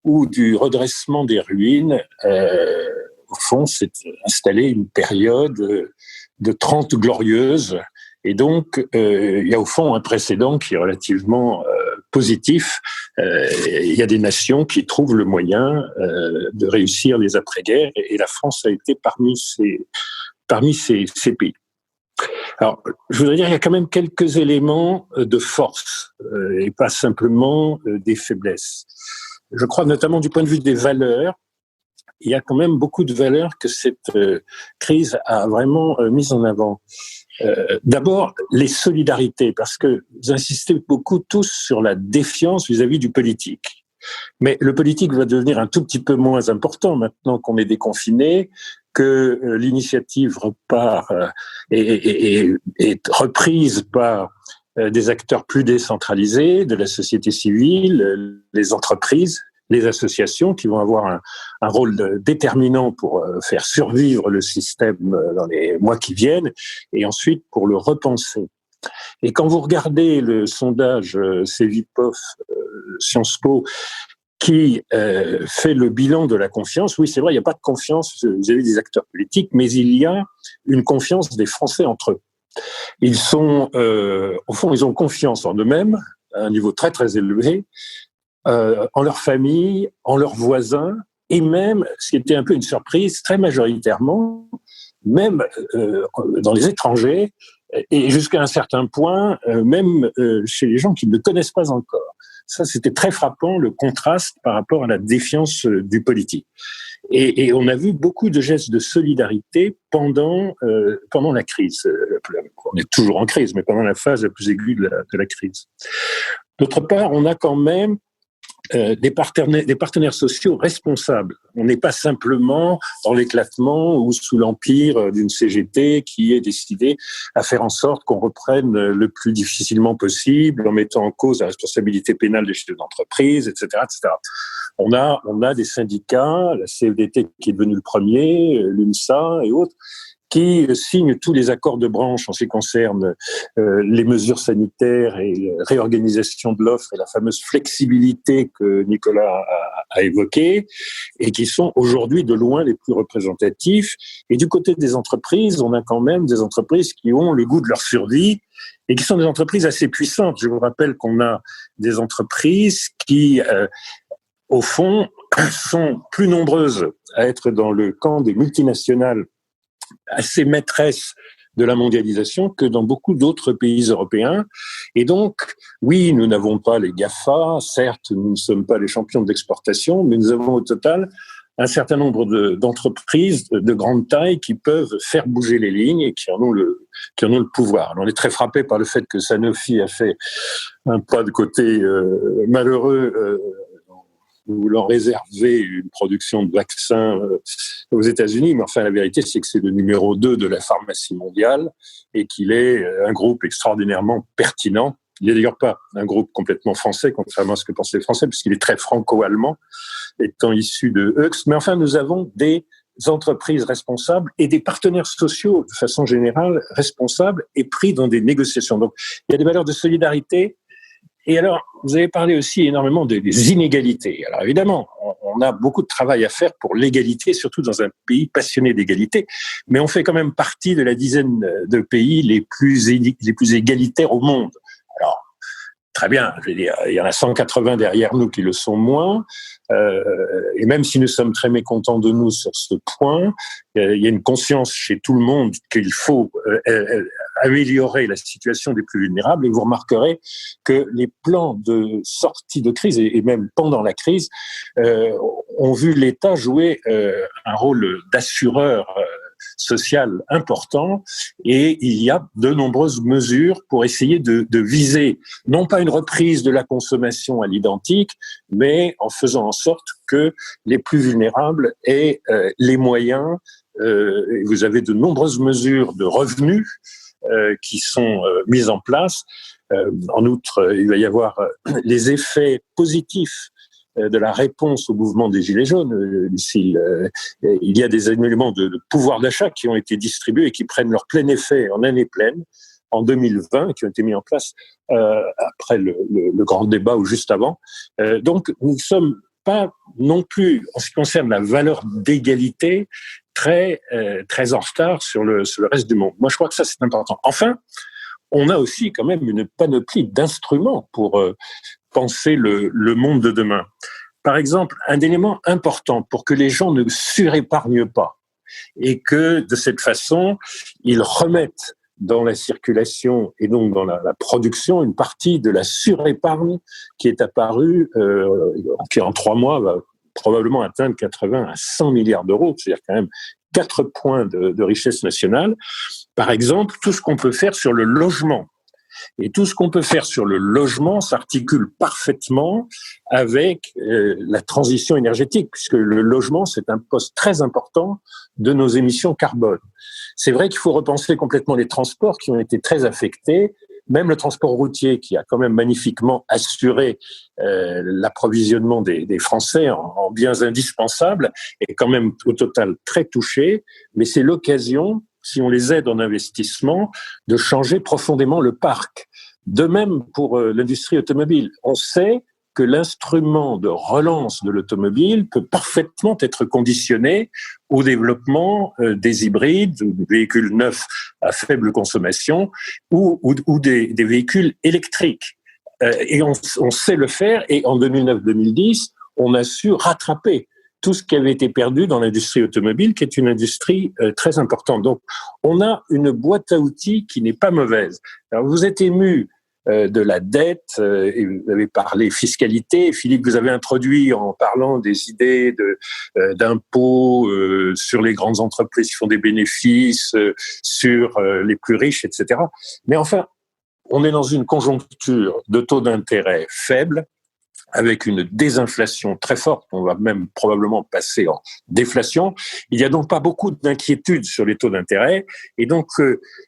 S5: où du redressement des ruines, au fond, s'est installée une période de 30 glorieuses. Et donc, il y a au fond un précédent qui est relativement positif. Il y a des nations qui trouvent le moyen de réussir les après-guerres, et la France a été parmi ces pays. Alors, je voudrais dire qu'il y a quand même quelques éléments de force et pas simplement des faiblesses. Je crois notamment du point de vue des valeurs, il y a quand même beaucoup de valeurs que cette crise a vraiment mises en avant. D'abord, les solidarités, parce que vous insistez beaucoup tous sur la défiance vis-à-vis du politique. Mais le politique va devenir un tout petit peu moins important maintenant qu'on est déconfiné, que l'initiative repart et est reprise par des acteurs plus décentralisés de la société civile, les entreprises, les associations qui vont avoir un rôle déterminant pour faire survivre le système dans les mois qui viennent et ensuite pour le repenser. Et quand vous regardez le sondage Cevipof Sciences Po qui fait le bilan de la confiance, oui, c'est vrai, il n'y a pas de confiance vis-à-vis des acteurs politiques, mais il y a une confiance des Français entre eux. Ils sont, au fond, ils ont confiance en eux-mêmes à un niveau très très élevé, en leur famille, en leurs voisins, et même, ce qui était un peu une surprise, très majoritairement, même dans les étrangers, et jusqu'à un certain point, même chez les gens qui ne connaissent pas encore. Ça, c'était très frappant, le contraste par rapport à la défiance du politique. Et on a vu beaucoup de gestes de solidarité pendant la crise. On est toujours en crise, mais pendant la phase la plus aiguë de la crise. D'autre part, on a quand même des partenaires sociaux responsables. On n'est pas simplement dans l'éclatement ou sous l'empire d'une CGT qui est décidée à faire en sorte qu'on reprenne le plus difficilement possible en mettant en cause la responsabilité pénale des chefs d'entreprise, etc., etc. On a des syndicats, la CFDT qui est devenue le premier, l'UNSA et autres, qui signent tous les accords de branche en ce qui concerne les mesures sanitaires et la réorganisation de l'offre et la fameuse flexibilité que Nicolas a évoquée, et qui sont aujourd'hui de loin les plus représentatifs. Et du côté des entreprises, on a quand même des entreprises qui ont le goût de leur survie et qui sont des entreprises assez puissantes. Je vous rappelle qu'on a des entreprises qui, au fond, sont plus nombreuses à être dans le camp des multinationales assez maîtresses de la mondialisation que dans beaucoup d'autres pays européens. Et donc, oui, nous n'avons pas les GAFA, certes, nous ne sommes pas les champions d'exportation, mais nous avons au total un certain nombre d'entreprises de grande taille qui peuvent faire bouger les lignes et qui en ont le pouvoir. Alors, on est très frappé par le fait que Sanofi a fait un pas de côté malheureux voulant réserver une production de vaccins aux États-Unis, mais enfin la vérité c'est que c'est le numéro 2 de la pharmacie mondiale et qu'il est un groupe extraordinairement pertinent Il n'est d'ailleurs pas un groupe complètement français, contrairement à ce que pensent les Français, puisqu'il est très franco-allemand, étant issu de Höchst. Mais enfin, nous avons des entreprises responsables et des partenaires sociaux, de façon générale, responsables et pris dans des négociations. Donc, il y a des valeurs de solidarité. Et alors, vous avez parlé aussi énormément des inégalités. Alors évidemment, on a beaucoup de travail à faire pour l'égalité, surtout dans un pays passionné d'égalité, mais on fait quand même partie de la dizaine de pays les plus égalitaires au monde. Alors, très bien, je veux dire, il y en a 180 derrière nous qui le sont moins, et même si nous sommes très mécontents de nous sur ce point, il y a une conscience chez tout le monde qu'il faut améliorer la situation des plus vulnérables, et vous remarquerez que les plans de sortie de crise, et même pendant la crise, ont vu l'État jouer un rôle d'assureur social important, et il y a de nombreuses mesures pour essayer de viser non pas une reprise de la consommation à l'identique, mais en faisant en sorte que les plus vulnérables aient les moyens. Vous avez de nombreuses mesures de revenus qui sont mises en place. En outre, il va y avoir les effets positifs de la réponse au mouvement des Gilets jaunes, Lucille. Il y a des éléments de pouvoir d'achat qui ont été distribués et qui prennent leur plein effet en année pleine, en 2020, qui ont été mis en place après le grand débat ou juste avant. Donc, nous ne sommes pas non plus, en ce qui concerne la valeur d'égalité, très en retard sur le reste du monde. Moi, je crois que ça, c'est important. Enfin, on a aussi quand même une panoplie d'instruments pour penser le monde de demain. Par exemple, un élément important pour que les gens ne surépargnent pas et que, de cette façon, ils remettent dans la circulation et donc dans la production une partie de la surépargne qui est apparue, qui en 3 mois va probablement atteindre 80 à 100 milliards d'euros, c'est-à-dire quand même 4 points de richesse nationale. Par exemple, tout ce qu'on peut faire sur le logement. Et tout ce qu'on peut faire sur le logement s'articule parfaitement avec la transition énergétique, puisque le logement, c'est un poste très important de nos émissions carbone. C'est vrai qu'il faut repenser complètement les transports qui ont été très affectés, même le transport routier qui a quand même magnifiquement assuré l'approvisionnement des Français en biens indispensables est quand même au total très touché, mais c'est l'occasion, si on les aide en investissement, de changer profondément le parc. De même pour l'industrie automobile. On sait que l'instrument de relance de l'automobile peut parfaitement être conditionné au développement des hybrides, des véhicules neufs à faible consommation ou des véhicules électriques. Et on sait le faire, et en 2009-2010, on a su rattraper tout ce qui avait été perdu dans l'industrie automobile, qui est une industrie très importante. Donc, on a une boîte à outils qui n'est pas mauvaise. Alors, vous êtes ému de la dette, et vous avez parlé fiscalité. Philippe, vous avez introduit en parlant des idées d'impôts sur les grandes entreprises qui font des bénéfices, sur les plus riches, etc. Mais enfin, on est dans une conjoncture de taux d'intérêt faibles, avec une désinflation très forte, on va même probablement passer en déflation. Il n'y a donc pas beaucoup d'inquiétude sur les taux d'intérêt, et donc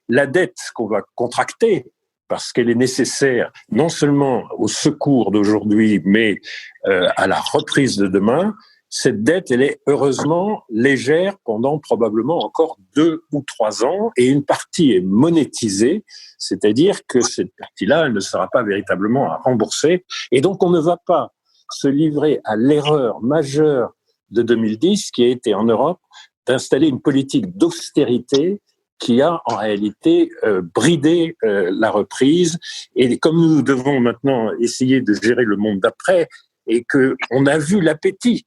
S5: la dette qu'on va contracter, parce qu'elle est nécessaire non seulement au secours d'aujourd'hui, mais à la reprise de demain, cette dette, elle est heureusement légère pendant probablement encore 2 ou 3 ans, et une partie est monétisée, c'est-à-dire que cette partie-là, elle ne sera pas véritablement à rembourser, et donc on ne va pas se livrer à l'erreur majeure de 2010, qui a été en Europe d'installer une politique d'austérité qui a en réalité bridé la reprise. Et comme nous devons maintenant essayer de gérer le monde d'après, et qu'on a vu l'appétit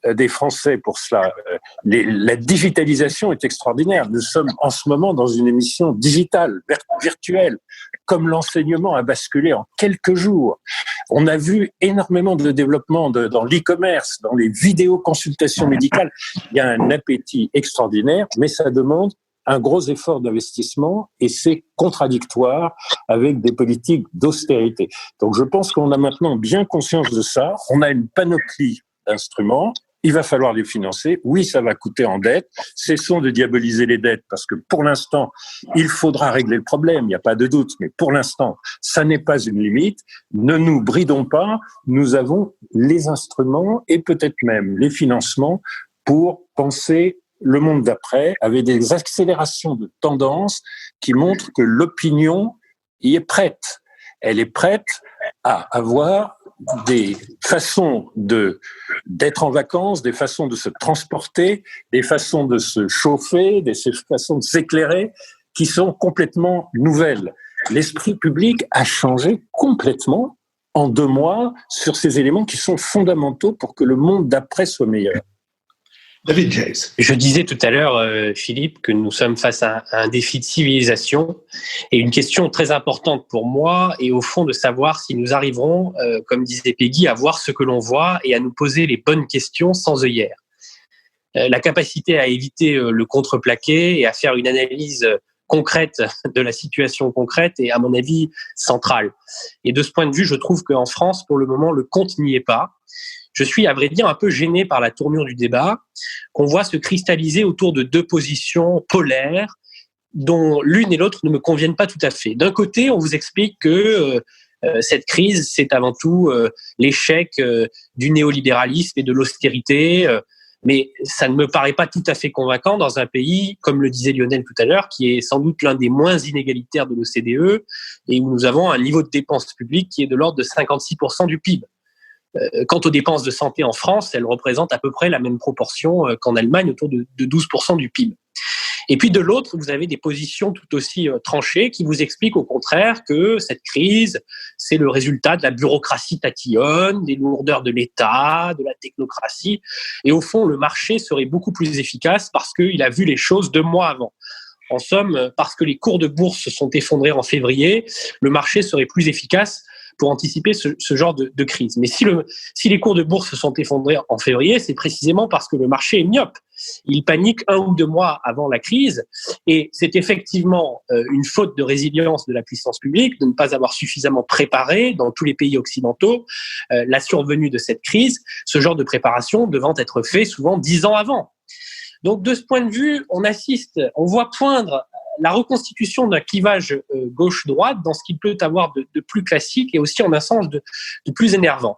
S5: des Français pour cela. La digitalisation est extraordinaire. Nous sommes en ce moment dans une émission digitale, virtuelle, comme l'enseignement a basculé en quelques jours. On a vu énormément de développement dans l'e-commerce, dans les vidéoconsultations médicales. Il y a un appétit extraordinaire, mais ça demande un gros effort d'investissement, et c'est contradictoire avec des politiques d'austérité. Donc je pense qu'on a maintenant bien conscience de ça. On a une panoplie d'instruments. il va falloir les financer. Oui, ça va coûter en dette. Cessons de diaboliser les dettes parce que pour l'instant, il faudra régler le problème, il n'y a pas de doute. Mais pour l'instant, ça n'est pas une limite. Ne nous bridons pas. Nous avons les instruments et peut-être même les financements pour penser le monde d'après avec des accélérations de tendance qui montrent que l'opinion y est prête. Elle est prête à avoir des façons d'être en vacances, des façons de se transporter, des façons de se chauffer, des façons de s'éclairer qui sont complètement nouvelles. L'esprit public a changé complètement en 2 mois sur ces éléments qui sont fondamentaux pour que le monde d'après soit meilleur.
S1: David Jays.
S3: Je disais tout à l'heure, Philippe, que nous sommes face à un défi de civilisation et une question très importante pour moi est au fond de savoir si nous arriverons, comme disait Peggy, à voir ce que l'on voit et à nous poser les bonnes questions sans œillères. La capacité à éviter le contreplaqué et à faire une analyse concrète de la situation concrète est, à mon avis, centrale. Et de ce point de vue, je trouve qu'en France, pour le moment, le compte n'y est pas. Je suis, à vrai dire, un peu gêné par la tournure du débat qu'on voit se cristalliser autour de 2 positions polaires dont l'une et l'autre ne me conviennent pas tout à fait. D'un côté, on vous explique que cette crise, c'est avant tout l'échec du néolibéralisme et de l'austérité, mais ça ne me paraît pas tout à fait convaincant dans un pays, comme le disait Lionel tout à l'heure, qui est sans doute l'un des moins inégalitaires de l'OCDE et où nous avons un niveau de dépenses publiques qui est de l'ordre de 56% du PIB. Quant aux dépenses de santé en France, elles représentent à peu près la même proportion qu'en Allemagne, autour de 12% du PIB. Et puis de l'autre, vous avez des positions tout aussi tranchées qui vous expliquent au contraire que cette crise, c'est le résultat de la bureaucratie tatillonne, des lourdeurs de l'État, de la technocratie. Et au fond, le marché serait beaucoup plus efficace parce qu'il a vu les choses 2 mois avant. En somme, parce que les cours de bourse se sont effondrés en février, le marché serait plus efficace pour anticiper ce genre de crise. Mais si les cours de bourse se sont effondrés en février, c'est précisément parce que le marché est myope. Il panique 1 ou 2 mois avant la crise et c'est effectivement une faute de résilience de la puissance publique de ne pas avoir suffisamment préparé dans tous les pays occidentaux la survenue de cette crise, ce genre de préparation devant être fait souvent 10 ans avant. Donc de ce point de vue, on voit poindre la reconstitution d'un clivage gauche-droite dans ce qu'il peut avoir de plus classique et aussi en un sens de plus énervant.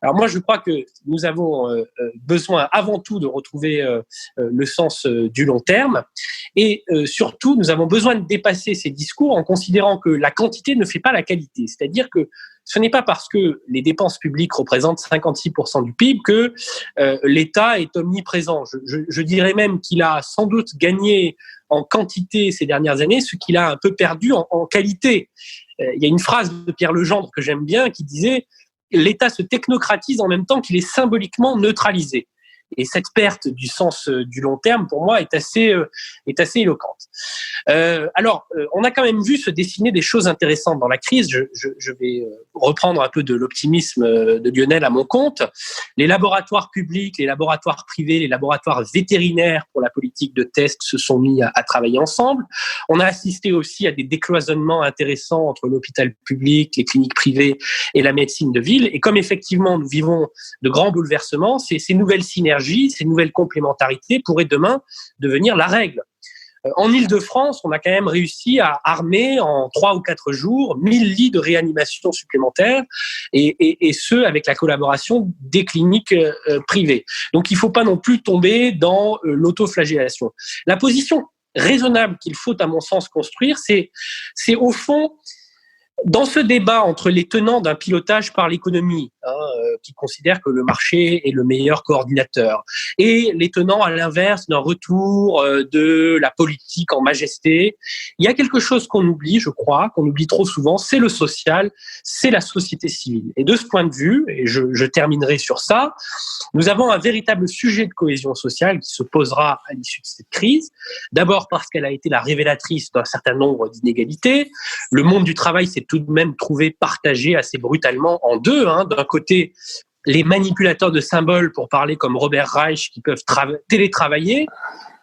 S3: Alors moi, je crois que nous avons besoin avant tout de retrouver le sens du long terme et surtout, nous avons besoin de dépasser ces discours en considérant que la quantité ne fait pas la qualité. C'est-à-dire que ce n'est pas parce que les dépenses publiques représentent 56% du PIB que l'État est omniprésent. Je dirais même qu'il a sans doute gagné en quantité ces dernières années, ce qu'il a un peu perdu en qualité. Il y a une phrase de Pierre Legendre que j'aime bien qui disait « L'État se technocratise en même temps qu'il est symboliquement neutralisé ». Et cette perte du sens du long terme, pour moi, est assez éloquente. Alors, on a quand même vu se dessiner des choses intéressantes dans la crise. Je vais reprendre un peu de l'optimisme de Lionel à mon compte. Les laboratoires publics, les laboratoires privés, les laboratoires vétérinaires pour la politique de test se sont mis à travailler ensemble. On a assisté aussi à des décloisonnements intéressants entre l'hôpital public, les cliniques privées et la médecine de ville. Et comme effectivement nous vivons de grands bouleversements, ces nouvelles synergies, ces nouvelles complémentarités pourraient demain devenir la règle. En Île-de-France, on a quand même réussi à armer en 3 ou 4 jours 1000 lits de réanimation supplémentaires et ce, avec la collaboration des cliniques privées. Donc, il ne faut pas non plus tomber dans l'autoflagellation. La position raisonnable qu'il faut, à mon sens, construire, c'est au fond, dans ce débat entre les tenants d'un pilotage par l'économie, qui considèrent que le marché est le meilleur coordinateur, et les tenants à l'inverse d'un retour de la politique en majesté, il y a quelque chose qu'on oublie, je crois, qu'on oublie trop souvent, c'est le social, c'est la société civile. Et de ce point de vue, et je terminerai sur ça, nous avons un véritable sujet de cohésion sociale qui se posera à l'issue de cette crise. D'abord parce qu'elle a été la révélatrice d'un certain nombre d'inégalités. Le monde du travail s'est tout de même trouvé partagé assez brutalement en deux. D'un côté, les manipulateurs de symboles, pour parler comme Robert Reich, qui peuvent télétravailler,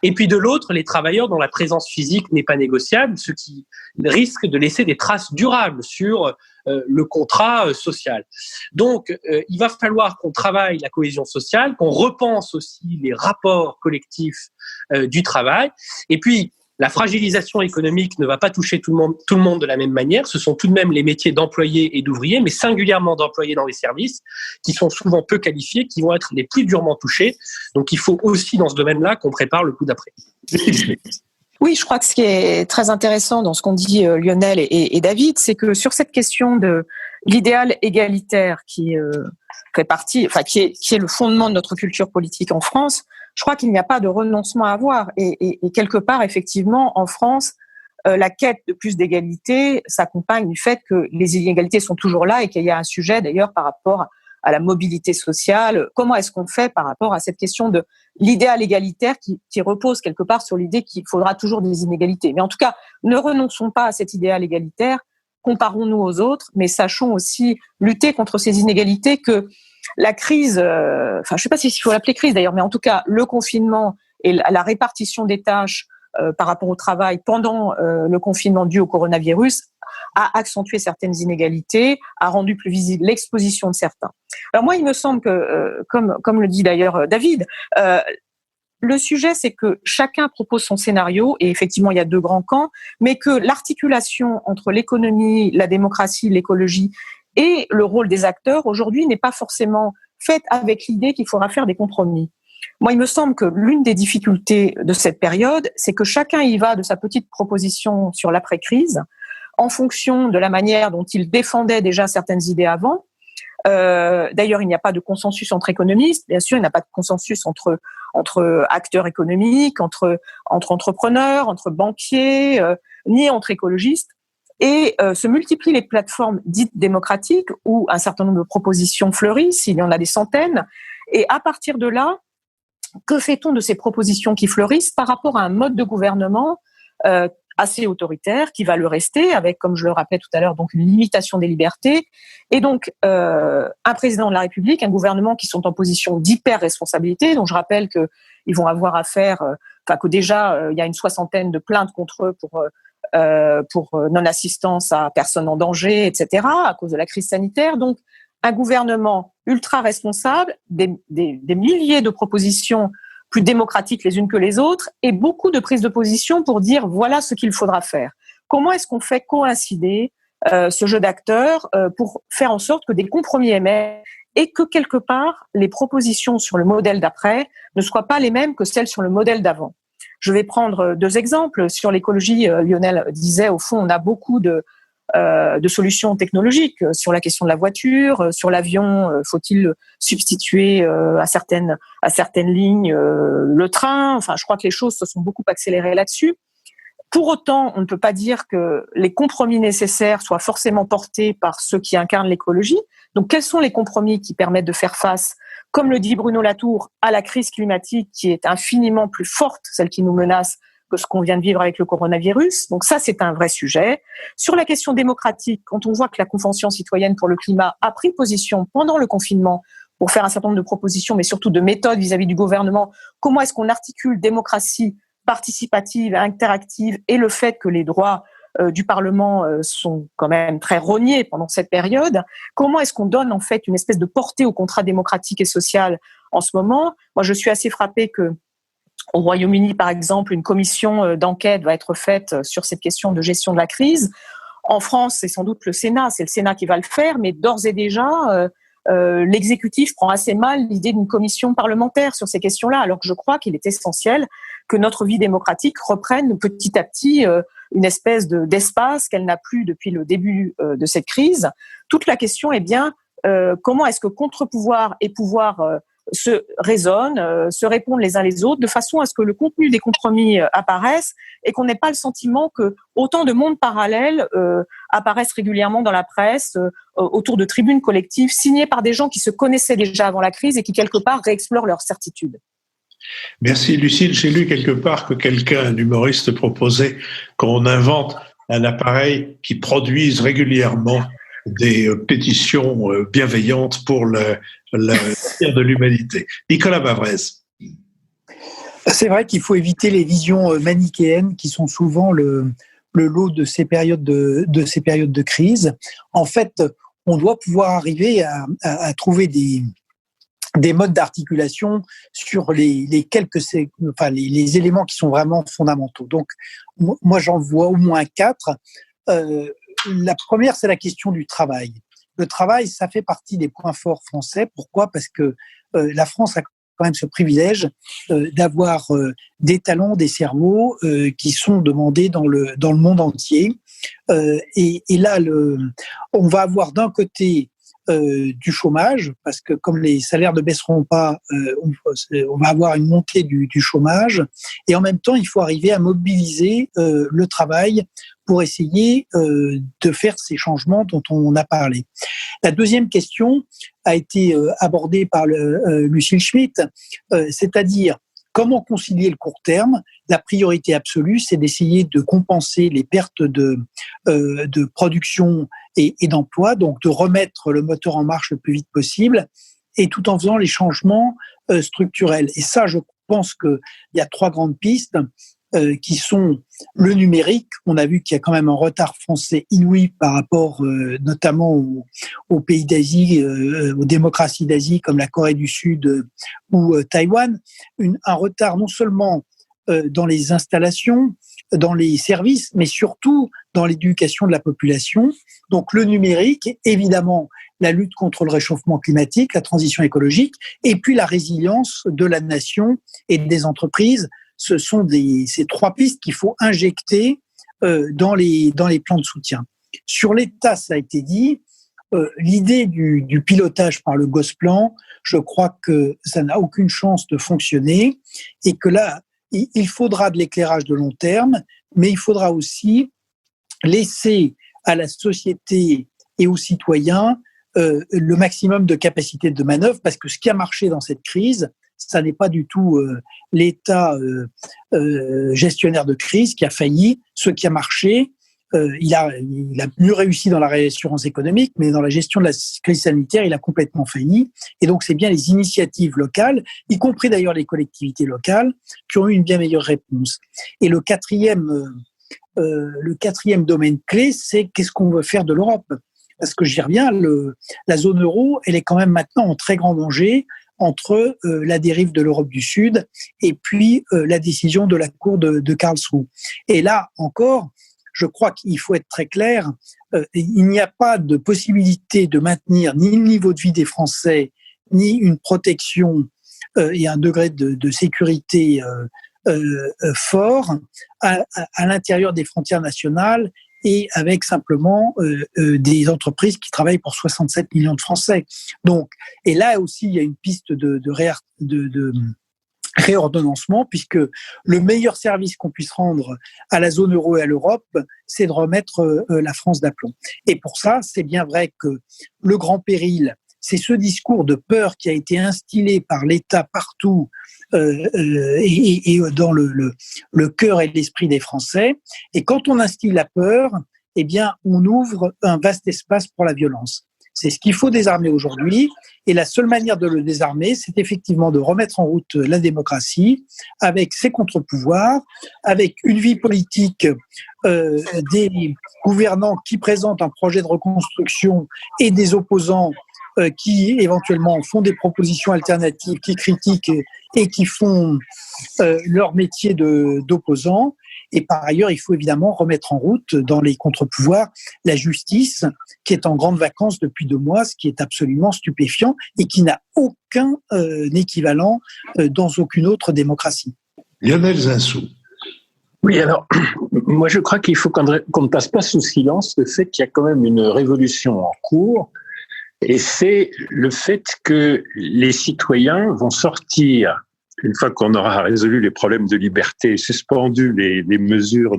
S3: et puis de l'autre, les travailleurs dont la présence physique n'est pas négociable, ce qui risque de laisser des traces durables sur le contrat social. Donc, il va falloir qu'on travaille la cohésion sociale, qu'on repense aussi les rapports collectifs du travail. Et puis, la fragilisation économique ne va pas toucher tout le monde de la même manière. Ce sont tout de même les métiers d'employés et d'ouvriers, mais singulièrement d'employés dans les services, qui sont souvent peu qualifiés, qui vont être les plus durement touchés. Donc, il faut aussi, dans ce domaine-là, qu'on prépare le coup d'après.
S4: Oui, je crois que ce qui est très intéressant dans ce qu'ont dit Lionel et David, c'est que sur cette question de l'idéal égalitaire qui fait partie, enfin qui est le fondement de notre culture politique en France, je crois qu'il n'y a pas de renoncement à avoir. Et quelque part, effectivement, en France, la quête de plus d'égalité s'accompagne du fait que les inégalités sont toujours là et qu'il y a un sujet d'ailleurs par rapport à la mobilité sociale. Comment est-ce qu'on fait par rapport à cette question de l'idéal égalitaire qui repose quelque part sur l'idée qu'il faudra toujours des inégalités. Mais en tout cas, ne renonçons pas à cet idéal égalitaire, comparons-nous aux autres, mais sachons aussi lutter contre ces inégalités que la crise, je ne sais pas s'il faut l'appeler crise d'ailleurs, mais en tout cas, le confinement et la répartition des tâches par rapport au travail pendant le confinement dû au coronavirus a accentué certaines inégalités, a rendu plus visible l'exposition de certains. Alors moi, il me semble que, comme le dit d'ailleurs David, le sujet, c'est que chacun propose son scénario, et effectivement, il y a deux grands camps, mais que l'articulation entre l'économie, la démocratie, l'écologie et le rôle des acteurs, aujourd'hui, n'est pas forcément faite avec l'idée qu'il faudra faire des compromis. Moi, il me semble que l'une des difficultés de cette période, c'est que chacun y va de sa petite proposition sur l'après-crise, en fonction de la manière dont il défendait déjà certaines idées avant. D'ailleurs, il n'y a pas de consensus entre économistes, bien sûr, il n'y a pas de consensus entre acteurs économiques, entre entrepreneurs, entre banquiers, ni entre écologistes. Et se multiplient les plateformes dites démocratiques où un certain nombre de propositions fleurissent, il y en a des centaines. Et à partir de là, que fait-on de ces propositions qui fleurissent par rapport à un mode de gouvernement assez autoritaire qui va le rester, avec, comme je le rappelais tout à l'heure, donc une limitation des libertés, et donc un président de la République, un gouvernement qui sont en position d'hyper-responsabilité, dont je rappelle qu'ils vont avoir affaire, que déjà il y a une 60aine de plaintes contre eux pour non-assistance à personnes en danger, etc., à cause de la crise sanitaire. Donc un gouvernement ultra responsable, des milliers de propositions plus démocratiques les unes que les autres, et beaucoup de prises de position pour dire voilà ce qu'il faudra faire. Comment est-ce qu'on fait coïncider ce jeu d'acteurs pour faire en sorte que des compromis émergent et que quelque part les propositions sur le modèle d'après ne soient pas les mêmes que celles sur le modèle d'avant. Je vais prendre deux exemples. Sur l'écologie, Lionel disait au fond on a beaucoup de solutions technologiques sur la question de la voiture, sur l'avion, faut-il substituer à certaines lignes le train. Enfin, je crois que les choses se sont beaucoup accélérées là-dessus. Pour autant, on ne peut pas dire que les compromis nécessaires soient forcément portés par ceux qui incarnent l'écologie. Donc, quels sont les compromis qui permettent de faire face, comme le dit Bruno Latour, à la crise climatique qui est infiniment plus forte, celle qui nous menace, que ce qu'on vient de vivre avec le coronavirus. Donc ça, c'est un vrai sujet. Sur la question démocratique, quand on voit que la Convention citoyenne pour le climat a pris position pendant le confinement pour faire un certain nombre de propositions, mais surtout de méthodes vis-à-vis du gouvernement, comment est-ce qu'on articule démocratie participative, interactive et le fait que les droits du Parlement sont quand même très rognés pendant cette période. Comment est-ce qu'on donne en fait une espèce de portée au contrat démocratique et social en ce moment? Moi, je suis assez frappée que au Royaume-Uni, par exemple, une commission d'enquête va être faite sur cette question de gestion de la crise. En France, c'est sans doute le Sénat qui va le faire, mais d'ores et déjà, l'exécutif prend assez mal l'idée d'une commission parlementaire sur ces questions-là, alors que je crois qu'il est essentiel que notre vie démocratique reprenne petit à petit une espèce d'espace qu'elle n'a plus depuis le début de cette crise. Toute la question est bien comment est-ce que contre-pouvoir et pouvoir se raisonnent, se répondent les uns les autres, de façon à ce que le contenu des compromis apparaisse et qu'on n'ait pas le sentiment que autant de mondes parallèles apparaissent régulièrement dans la presse autour de tribunes collectives signées par des gens qui se connaissaient déjà avant la crise et qui quelque part réexplorent leurs certitudes.
S1: Merci Lucille. J'ai lu quelque part que un humoriste proposait qu'on invente un appareil qui produise régulièrement des pétitions bienveillantes pour l'avenir de l'humanité. Nicolas Bavrez.
S2: C'est vrai qu'il faut éviter les visions manichéennes qui sont souvent le le lot de ces périodes de crise. En fait, on doit pouvoir arriver à trouver des modes d'articulation sur les éléments qui sont vraiment fondamentaux. Donc, moi, j'en vois au moins 4. La première, c'est la question du travail. Le travail, ça fait partie des points forts français. Pourquoi ? Parce que la France a quand même ce privilège d'avoir des talents, des cerveaux qui sont demandés dans le monde entier. Et là, on va avoir d'un côté du chômage, parce que comme les salaires ne baisseront pas, on va avoir une montée du chômage. Et en même temps, il faut arriver à mobiliser le travail pour essayer de faire ces changements dont on a parlé. La deuxième question a été abordée par Lucille Schmitt, c'est-à-dire comment concilier le court terme. La priorité absolue, c'est d'essayer de compenser les pertes de production et d'emploi, donc de remettre le moteur en marche le plus vite possible, et tout en faisant les changements structurels. Et ça, je pense qu'il y a 3 grandes pistes qui sont le numérique. On a vu qu'il y a quand même un retard français inouï par rapport notamment aux pays d'Asie, aux démocraties d'Asie comme la Corée du Sud ou Taïwan. Un retard non seulement dans les installations, dans les services, mais surtout dans l'éducation de la population. Donc le numérique, évidemment, la lutte contre le réchauffement climatique, la transition écologique, et puis la résilience de la nation et des entreprises. Ce sont ces 3 pistes qu'il faut injecter dans les plans de soutien. Sur l'État, ça a été dit, l'idée du pilotage par le Gosplan, je crois que ça n'a aucune chance de fonctionner et que là, il faudra de l'éclairage de long terme, mais il faudra aussi laisser à la société et aux citoyens le maximum de capacité de manœuvre, parce que ce qui a marché dans cette crise, ça n'est pas du tout l'État gestionnaire de crise qui a failli. Ce qui a marché, il a mieux réussi dans la réassurance économique, mais dans la gestion de la crise sanitaire, il a complètement failli. Et donc, c'est bien les initiatives locales, y compris d'ailleurs les collectivités locales, qui ont eu une bien meilleure réponse. Et le quatrième domaine clé, c'est qu'est-ce qu'on veut faire de l'Europe ? Parce que j'y reviens, la zone euro, elle est quand même maintenant en très grand danger entre la dérive de l'Europe du Sud et puis la décision de la Cour de Karlsruhe. Et là encore, je crois qu'il faut être très clair, il n'y a pas de possibilité de maintenir ni le niveau de vie des Français, ni une protection et un degré de sécurité fort à l'intérieur des frontières nationales et avec simplement des entreprises qui travaillent pour 67 millions de Français. Donc, et là aussi, il y a une piste de réordonnancement, puisque le meilleur service qu'on puisse rendre à la zone euro et à l'Europe, c'est de remettre la France d'aplomb. Et pour ça, c'est bien vrai que le grand péril, c'est ce discours de peur qui a été instillé par l'État partout et dans le cœur et l'esprit des Français. Et quand on instille la peur, eh bien, on ouvre un vaste espace pour la violence. C'est ce qu'il faut désarmer aujourd'hui. Et la seule manière de le désarmer, c'est effectivement de remettre en route la démocratie avec ses contre-pouvoirs, avec une vie politique des gouvernants qui présentent un projet de reconstruction et des opposants qui éventuellement font des propositions alternatives, qui critiquent et qui font leur métier d'opposants. Et par ailleurs, il faut évidemment remettre en route dans les contre-pouvoirs la justice, qui est en grande vacances depuis 2 mois, ce qui est absolument stupéfiant et qui n'a aucun équivalent dans aucune autre démocratie.
S1: Lionel Zinsou.
S5: Oui, alors, moi je crois qu'il faut qu'on ne passe pas sous silence le fait qu'il y a quand même une révolution en cours, et c'est le fait que les citoyens vont sortir, une fois qu'on aura résolu les problèmes de liberté, suspendu les mesures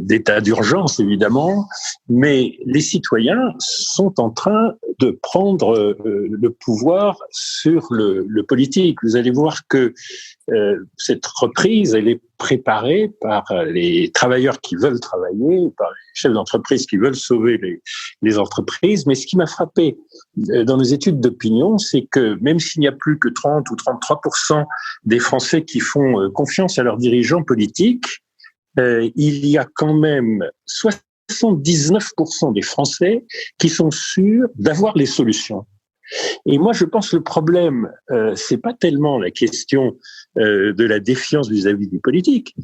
S5: d'état d'urgence, évidemment, mais les citoyens sont en train de prendre le pouvoir sur le politique. Vous allez voir que cette reprise, elle est préparée par les travailleurs qui veulent travailler, par les chefs d'entreprise qui veulent sauver les entreprises. Mais ce qui m'a frappé dans les études d'opinion, c'est que même s'il n'y a plus que 30 ou 33% des Français qui font confiance à leurs dirigeants politiques, il y a quand même 79% des Français qui sont sûrs d'avoir les solutions. Et moi, je pense que le problème, c'est pas tellement la question de la défiance vis-à-vis du politique,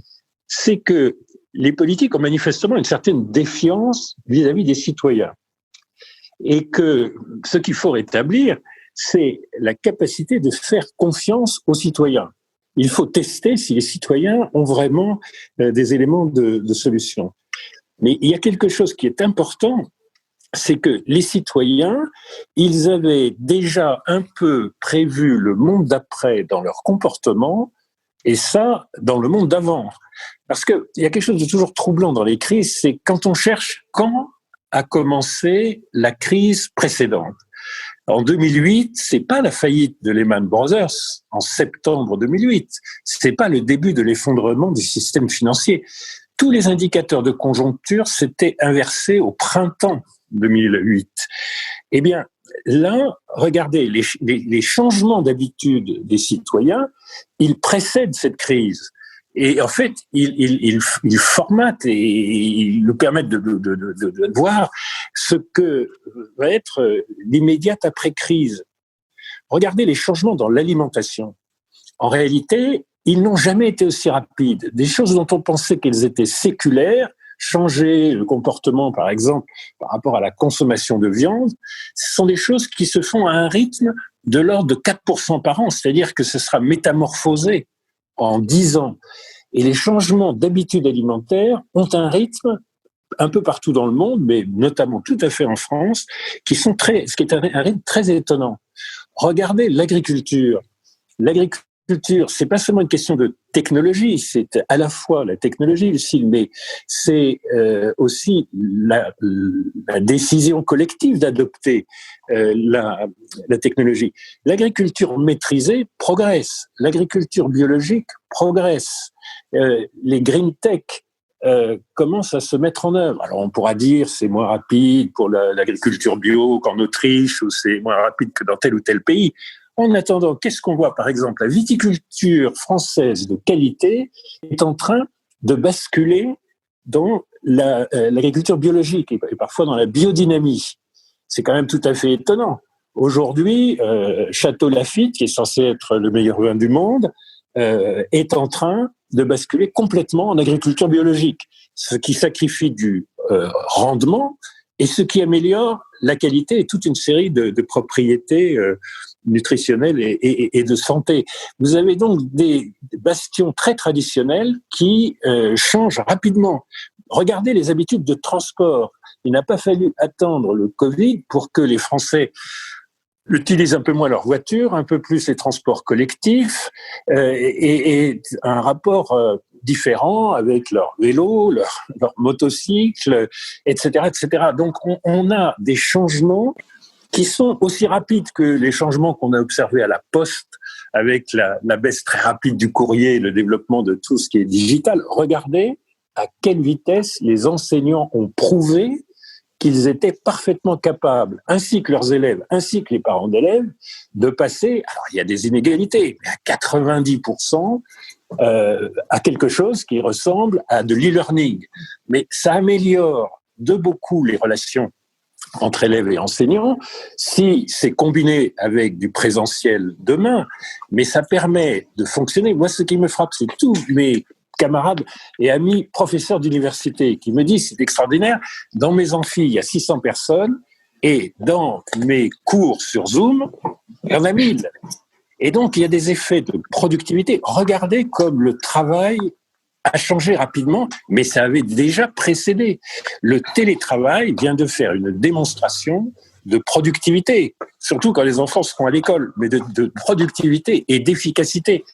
S5: c'est que les politiques ont manifestement une certaine défiance vis-à-vis des citoyens. Et que ce qu'il faut rétablir, c'est la capacité de faire confiance aux citoyens. Il faut tester si les citoyens ont vraiment des éléments de solution. Mais il y a quelque chose qui est important, c'est que les citoyens, ils avaient déjà un peu prévu le monde d'après dans leur comportement, et ça, dans le monde d'avant. Parce qu'il y a quelque chose de toujours troublant dans les crises, c'est quand on cherche quand a commencé la crise précédente. En 2008, c'est pas la faillite de Lehman Brothers en septembre 2008. C'est pas le début de l'effondrement du système financier. Tous les indicateurs de conjoncture s'étaient inversés au printemps 2008. Eh bien, là, regardez, les changements d'habitude des citoyens, ils précèdent cette crise. Et en fait, ils formatent et ils nous permettent de voir ce que va être l'immédiate après-crise. Regardez les changements dans l'alimentation. En réalité, ils n'ont jamais été aussi rapides. Des choses dont on pensait qu'elles étaient séculaires, changer le comportement, par exemple, par rapport à la consommation de viande, ce sont des choses qui se font à un rythme de l'ordre de 4% par an, c'est-à-dire que ce sera métamorphosé en 10 ans. Et les changements d'habitudes alimentaires ont un rythme un peu partout dans le monde, mais notamment tout à fait en France, ce qui est un rythme très étonnant. Regardez l'agriculture. L'agriculture, c'est pas seulement une question de technologie, c'est à la fois la technologie, mais c'est aussi la décision collective d'adopter la technologie. L'agriculture maîtrisée progresse, l'agriculture biologique progresse, les green tech commencent à se mettre en œuvre. Alors on pourra dire c'est moins rapide pour l'agriculture bio qu'en Autriche, ou c'est moins rapide que dans tel ou tel pays. En attendant, qu'est-ce qu'on voit? Par exemple, la viticulture française de qualité est en train de basculer dans l'agriculture biologique et parfois dans la biodynamie. C'est quand même tout à fait étonnant. Aujourd'hui, Château Lafite, qui est censé être le meilleur vin du monde, est en train de basculer complètement en agriculture biologique, ce qui sacrifie du rendement et ce qui améliore la qualité et toute une série de propriétés nutritionnelles et de santé. Vous avez donc des bastions très traditionnels qui changent rapidement. Regardez les habitudes de transport. Il n'a pas fallu attendre le Covid pour que les Français utilisent un peu moins leur voiture, un peu plus les transports collectifs et un rapport différent avec leur vélo, leur motocycle, etc., etc. Donc on a des changements qui sont aussi rapides que les changements qu'on a observés à la Poste avec la baisse très rapide du courrier, le développement de tout ce qui est digital. Regardez à quelle vitesse les enseignants ont prouvé qu'ils étaient parfaitement capables, ainsi que leurs élèves, ainsi que les parents d'élèves, de passer, alors il y a des inégalités, mais à 90%, à quelque chose qui ressemble à de l'e-learning. Mais ça améliore de beaucoup les relations entre élèves et enseignants, si c'est combiné avec du présentiel demain, mais ça permet de fonctionner. Moi, ce qui me frappe, c'est tous mes camarades et amis professeurs d'université qui me disent c'est extraordinaire, dans mes amphis, il y a 600 personnes et dans mes cours sur Zoom, il y en a 1000. Et donc, il y a des effets de productivité. Regardez comme le travail a changé rapidement, mais ça avait déjà précédé. Le télétravail vient de faire une démonstration de productivité, surtout quand les enfants seront à l'école, mais de productivité et d'efficacité,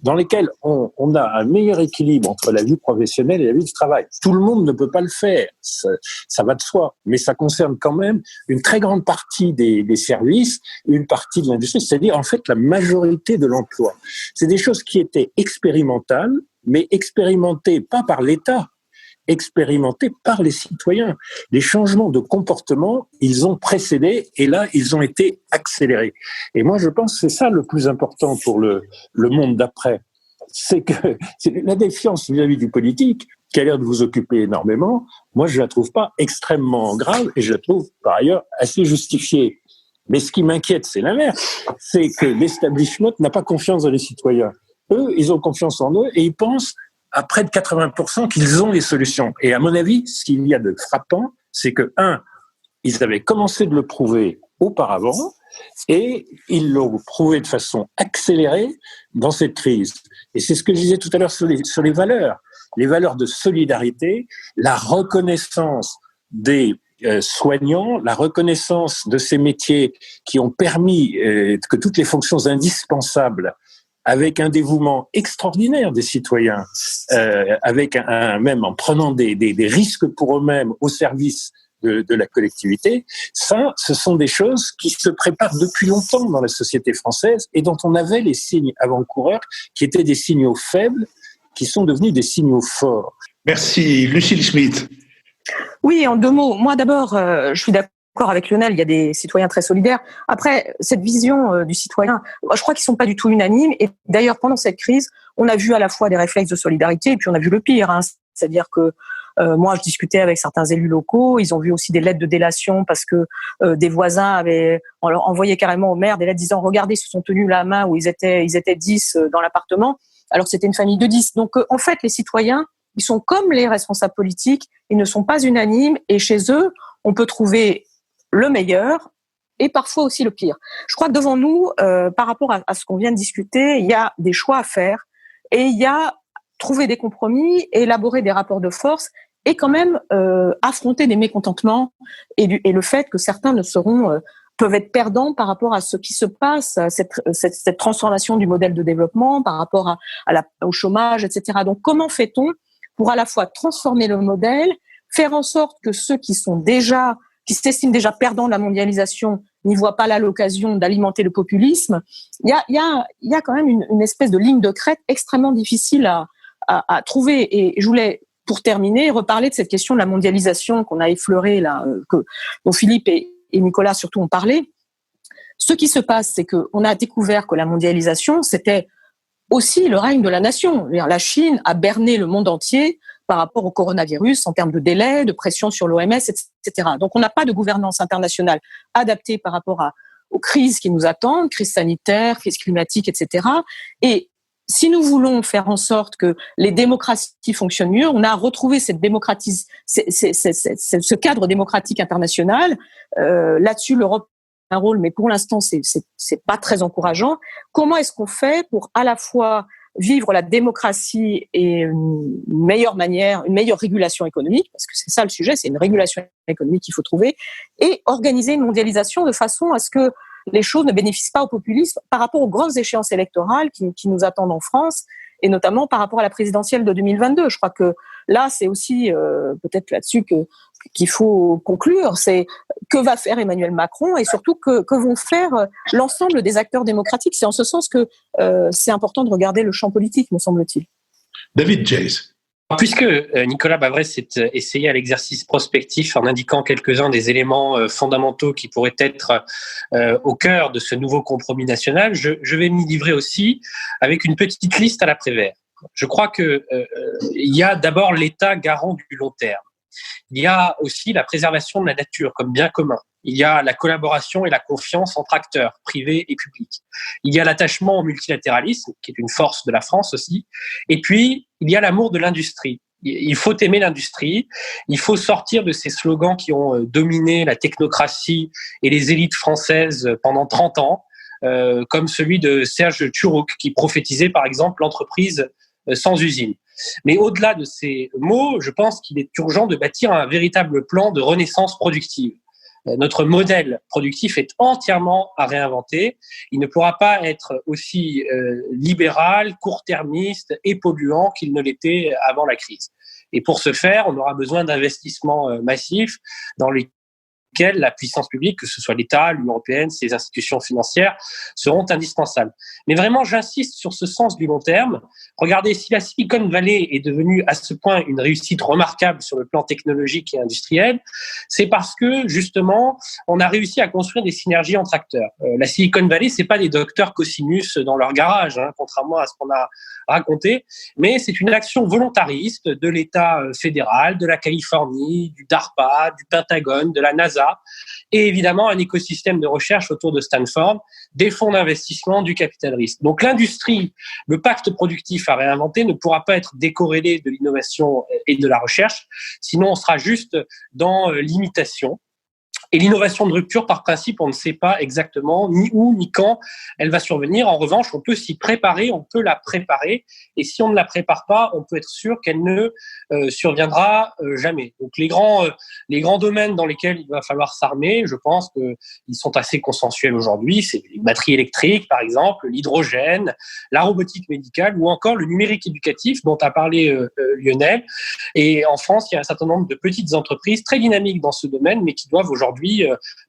S5: dans lesquelles on a un meilleur équilibre entre la vie professionnelle et la vie du travail. Tout le monde ne peut pas le faire, ça va de soi, mais ça concerne quand même une très grande partie des services, une partie de l'industrie, c'est-à-dire en fait la majorité de l'emploi. C'est des choses qui étaient expérimentales, mais expérimentées pas par l'État, expérimentés par les citoyens. Les changements de comportement, ils ont précédé et là, ils ont été accélérés. Et moi, je pense que c'est ça le plus important pour le monde d'après. c'est que la défiance vis-à-vis du politique, qui a l'air de vous occuper énormément, moi je la trouve pas extrêmement grave et je la trouve par ailleurs assez justifiée. Mais ce qui m'inquiète, c'est l'inverse, c'est que l'establishment n'a pas confiance dans les citoyens. Eux, ils ont confiance en eux et ils pensent à près de 80% qu'ils ont les solutions. Et à mon avis, ce qu'il y a de frappant, c'est que, ils avaient commencé de le prouver auparavant et ils l'ont prouvé de façon accélérée dans cette crise. Et c'est ce que je disais tout à l'heure sur les valeurs de solidarité, la reconnaissance des soignants, la reconnaissance de ces métiers qui ont permis que toutes les fonctions indispensables, avec un dévouement extraordinaire des citoyens, avec même en prenant des risques pour eux-mêmes au service de la collectivité, ça, ce sont des choses qui se préparent depuis longtemps dans la société française et dont on avait les signes avant-coureurs qui étaient des signaux faibles, qui sont devenus des signaux forts.
S1: Merci. Lucille Smith.
S4: Oui, en 2 mots. Moi, d'abord, je suis d'accord avec Lionel, il y a des citoyens très solidaires. Après, cette vision du citoyen, je crois qu'ils sont pas du tout unanimes. Et d'ailleurs, pendant cette crise, on a vu à la fois des réflexes de solidarité et puis on a vu le pire. C'est-à-dire que moi, je discutais avec certains élus locaux. Ils ont vu aussi des lettres de délation parce que des voisins avaient envoyé carrément au maire des lettres disant « Regardez, ils se sont tenus la main où ils étaient 10 dans l'appartement, alors que c'était une famille de 10. » Donc, en fait, les citoyens, ils sont comme les responsables politiques, ils ne sont pas unanimes et chez eux, on peut trouver le meilleur et parfois aussi le pire. Je crois que devant nous, par rapport à ce qu'on vient de discuter, il y a des choix à faire et il y a trouver des compromis, élaborer des rapports de force et quand même affronter des mécontentements et le fait que certains peuvent être perdants par rapport à ce qui se passe, cette transformation du modèle de développement, par rapport au chômage, etc. Donc, comment fait-on pour à la fois transformer le modèle, faire en sorte que ceux qui s'estiment déjà perdants de la mondialisation n'y voient pas là l'occasion d'alimenter le populisme? Il y a quand même une espèce de ligne de crête extrêmement difficile à trouver. Et je voulais, pour terminer, reparler de cette question de la mondialisation qu'on a effleurée là, dont Philippe et Nicolas surtout ont parlé. Ce qui se passe, c'est qu'on a découvert que la mondialisation, c'était aussi le règne de la nation. La Chine a berné le monde entier par rapport au coronavirus en termes de délai, de pression sur l'OMS, etc. Donc, on n'a pas de gouvernance internationale adaptée par rapport aux crises qui nous attendent, crise sanitaire, crise climatique, etc. Et si nous voulons faire en sorte que les démocraties fonctionnent mieux, on a retrouvé ce cadre démocratique international. Là-dessus, l'Europe a un rôle, mais pour l'instant, c'est pas très encourageant. Comment est-ce qu'on fait pour à la fois vivre la démocratie et une meilleure régulation économique, parce que c'est ça le sujet, c'est une régulation économique qu'il faut trouver, et organiser une mondialisation de façon à ce que les choses ne bénéficient pas au populisme par rapport aux grandes échéances électorales qui nous attendent en France, et notamment par rapport à la présidentielle de 2022. Je crois que là, c'est aussi peut-être là-dessus qu'il faut conclure, c'est que va faire Emmanuel Macron et surtout que vont faire l'ensemble des acteurs démocratiques. C'est en ce sens que c'est important de regarder le champ politique, me semble-t-il.
S1: David Chase.
S3: Puisque Nicolas Bavret s'est essayé à l'exercice prospectif en indiquant quelques-uns des éléments fondamentaux qui pourraient être au cœur de ce nouveau compromis national, je vais m'y livrer aussi avec une petite liste à l'après-vert. Je crois que il y a d'abord l'État garant du long terme. Il y a aussi la préservation de la nature comme bien commun. Il y a la collaboration et la confiance entre acteurs privés et publics. Il y a l'attachement au multilatéralisme, qui est une force de la France aussi. Et puis, il y a l'amour de l'industrie. Il faut aimer l'industrie. Il faut sortir de ces slogans qui ont dominé la technocratie et les élites françaises pendant 30 ans, comme celui de Serge Tchourouk, qui prophétisait par exemple l'entreprise sans usine. Mais au-delà de ces mots, je pense qu'il est urgent de bâtir un véritable plan de renaissance productive. Notre modèle productif est entièrement à réinventer. Il ne pourra pas être aussi libéral, court-termiste et polluant qu'il ne l'était avant la crise. Et pour ce faire, on aura besoin d'investissements massifs dans les lesquelles la puissance publique, que ce soit l'État, l'Union européenne, ses institutions financières, seront indispensables. Mais vraiment, j'insiste sur ce sens du long terme. Regardez, si la Silicon Valley est devenue à ce point une réussite remarquable sur le plan technologique et industriel, c'est parce que, justement, on a réussi à construire des synergies entre acteurs. La Silicon Valley, c'est pas des docteurs cosinus dans leur garage, contrairement à ce qu'on a raconté, mais c'est une action volontariste de l'État fédéral, de la Californie, du DARPA, du Pentagone, de la NASA, et évidemment un écosystème de recherche autour de Stanford, des fonds d'investissement, du capital risque. Donc l'industrie, le pacte productif à réinventer ne pourra pas être décorrélé de l'innovation et de la recherche, sinon on sera juste dans l'imitation. Et l'innovation de rupture, par principe, on ne sait pas exactement ni où ni quand elle va survenir. En revanche, on peut s'y préparer, on peut la préparer. Et si on ne la prépare pas, on peut être sûr qu'elle ne surviendra jamais. Donc les grands domaines dans lesquels il va falloir s'armer, je pense qu'ils sont assez consensuels aujourd'hui. C'est les batteries électriques, par exemple, l'hydrogène, la robotique médicale ou encore le numérique éducatif dont a parlé Lionel. Et en France, il y a un certain nombre de petites entreprises très dynamiques dans ce domaine, mais qui doivent aujourd'hui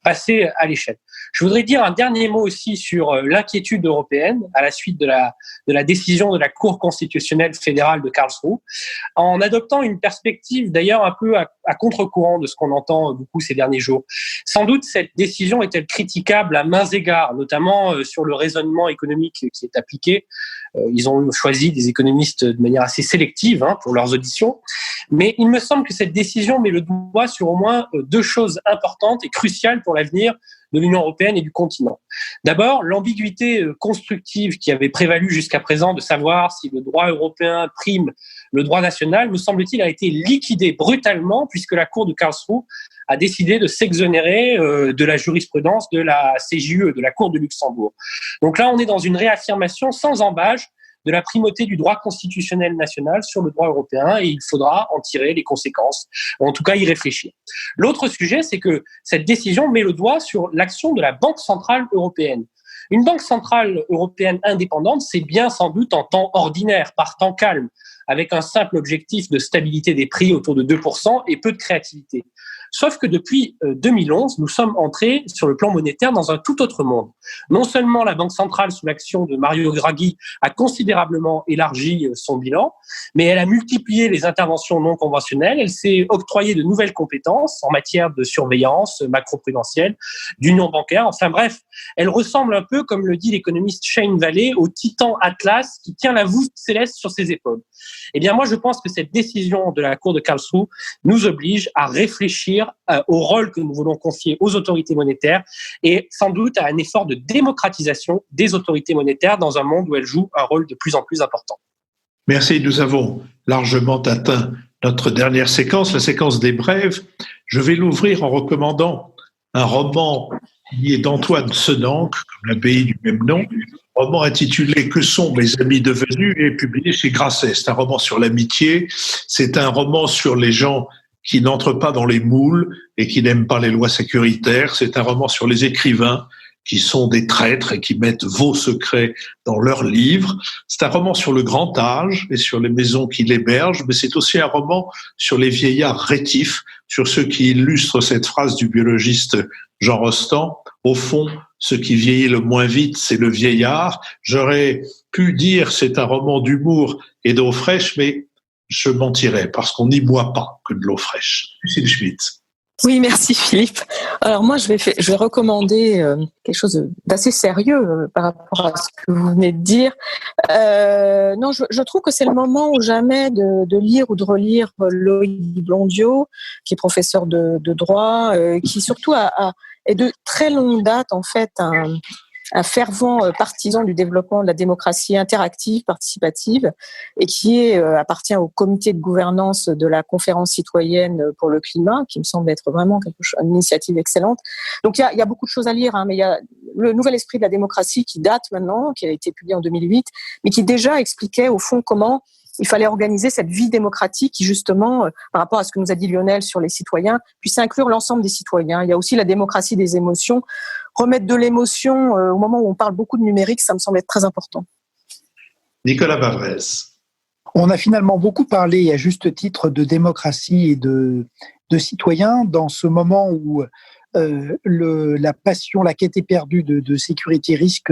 S3: passer à l'échelle. Je voudrais dire un dernier mot aussi sur l'inquiétude européenne à la suite de la décision de la Cour constitutionnelle fédérale de Karlsruhe, en adoptant une perspective d'ailleurs un peu à contre-courant de ce qu'on entend beaucoup ces derniers jours. Sans doute, cette décision est-elle critiquable à maints égards, notamment sur le raisonnement économique qui est appliqué. Ils ont choisi des économistes de manière assez sélective pour leurs auditions. Mais il me semble que cette décision met le doigt sur au moins deux choses importantes et cruciales pour l'avenir de l'Union européenne et du continent. D'abord, l'ambiguïté constructive qui avait prévalu jusqu'à présent de savoir si le droit européen prime le droit national, me semble-t-il, a été liquidée brutalement puisque la Cour de Karlsruhe a décidé de s'exonérer de la jurisprudence de la CJUE, de la Cour de Luxembourg. Donc là, on est dans une réaffirmation sans ambages de la primauté du droit constitutionnel national sur le droit européen et il faudra en tirer les conséquences, ou en tout cas y réfléchir. L'autre sujet, c'est que cette décision met le doigt sur l'action de la Banque centrale européenne. Une banque centrale européenne indépendante, c'est bien sans doute en temps ordinaire, par temps calme, avec un simple objectif de stabilité des prix autour de 2% et peu de créativité. Sauf que depuis 2011, nous sommes entrés sur le plan monétaire dans un tout autre monde. Non seulement la Banque centrale, sous l'action de Mario Draghi, a considérablement élargi son bilan, mais elle a multiplié les interventions non conventionnelles, elle s'est octroyée de nouvelles compétences en matière de surveillance macroprudentielle, d'union bancaire, enfin bref, elle ressemble un peu, comme le dit l'économiste Shane Vallée, au titan Atlas qui tient la voûte céleste sur ses épaules. Eh bien moi, je pense que cette décision de la Cour de Karlsruhe nous oblige à réfléchir au rôle que nous voulons confier aux autorités monétaires et sans doute à un effort de démocratisation des autorités monétaires dans un monde où elles jouent un rôle de plus en plus important.
S1: Merci, nous avons largement atteint notre dernière séquence, la séquence des brèves. Je vais l'ouvrir en recommandant un roman qui est d'Antoine Sedanque, comme l'abbaye du même nom, roman intitulé « Que sont mes amis devenus » et publié chez Grasset. C'est un roman sur l'amitié, c'est un roman sur les gens qui n'entrent pas dans les moules et qui n'aiment pas les lois sécuritaires. C'est un roman sur les écrivains qui sont des traîtres et qui mettent vos secrets dans leurs livres. C'est un roman sur le grand âge et sur les maisons qui l'hébergent, mais c'est aussi un roman sur les vieillards rétifs, sur ceux qui illustrent cette phrase du biologiste Jean Rostand. Au fond, ce qui vieillit le moins vite, c'est le vieillard. J'aurais pu dire c'est un roman d'humour et d'eau fraîche, mais je mentirais parce qu'on n'y boit pas que de l'eau fraîche. Lucille Schmitt.
S4: Oui, merci Philippe. Alors moi, je vais recommander quelque chose d'assez sérieux par rapport à ce que vous venez de dire. Non, je trouve que c'est le moment ou jamais de lire ou de relire Loïc Blondiot, qui est professeur de droit, qui surtout est de très longue date en fait un fervent partisan du développement de la démocratie interactive, participative, et qui appartient au comité de gouvernance de la conférence citoyenne pour le climat, qui me semble être vraiment une initiative excellente. Donc il y a beaucoup de choses à lire, mais il y a le nouvel esprit de la démocratie qui date maintenant, qui a été publié en 2008, mais qui déjà expliquait au fond comment il fallait organiser cette vie démocratique qui, justement, par rapport à ce que nous a dit Lionel sur les citoyens, puisse inclure l'ensemble des citoyens. Il y a aussi la démocratie des émotions. Remettre de l'émotion au moment où on parle beaucoup de numérique, ça me semble être très important.
S1: Nicolas Bavrez.
S2: On a finalement beaucoup parlé, à juste titre, de démocratie et de citoyens dans ce moment où la passion, la quête éperdue de sécurité risque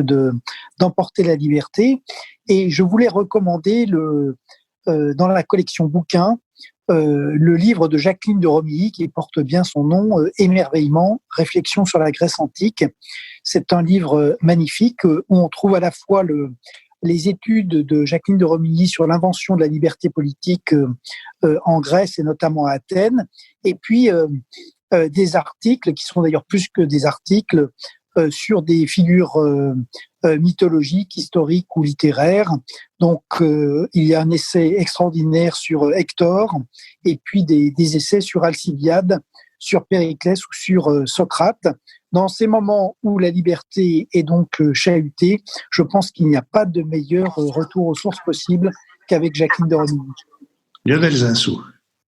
S2: d'emporter la liberté. Et je voulais recommander dans la collection bouquins le livre de Jacqueline de Romilly qui porte bien son nom, Émerveillement, réflexion sur la Grèce antique. C'est un livre magnifique où on trouve à la fois les études de Jacqueline de Romilly sur l'invention de la liberté politique en Grèce et notamment à Athènes, et puis des articles qui sont d'ailleurs plus que des articles sur des figures mythologiques, historiques ou littéraires. Donc, il y a un essai extraordinaire sur Hector, et puis des essais sur Alcibiade, sur Périclès ou sur Socrate. Dans ces moments où la liberté est donc chahutée, je pense qu'il n'y a pas de meilleur retour aux sources possible qu'avec Jacqueline de Romilly.
S1: Lionel Zinsou.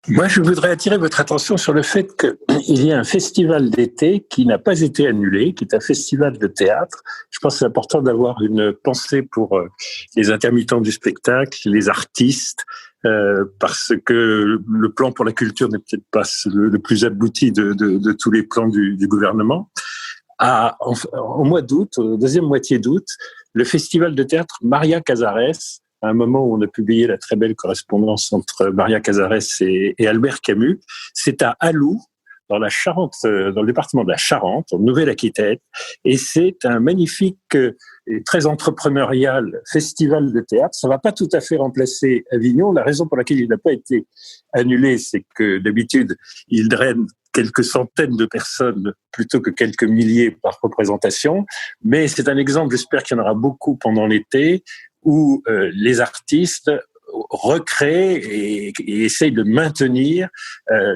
S5: Moi, je voudrais attirer votre attention sur le fait qu'il y a un festival d'été qui n'a pas été annulé, qui est un festival de théâtre. Je pense que c'est important d'avoir une pensée pour les intermittents du spectacle, les artistes, parce que le plan pour la culture n'est peut-être pas le plus abouti de tous les plans du gouvernement. Au mois d'août, deuxième moitié d'août, le festival de théâtre Maria Casares, à un moment où on a publié la très belle correspondance entre Maria Casares et Albert Camus, c'est à Alou, dans la Charente, dans le département de la Charente, en Nouvelle-Aquitaine, et c'est un magnifique et très entrepreneurial festival de théâtre. Ça va pas tout à fait remplacer Avignon. La raison pour laquelle il n'a pas été annulé, c'est que d'habitude, il draine quelques centaines de personnes plutôt que quelques milliers par représentation. Mais c'est un exemple, j'espère qu'il y en aura beaucoup pendant l'été, où les artistes recréent et essayent de maintenir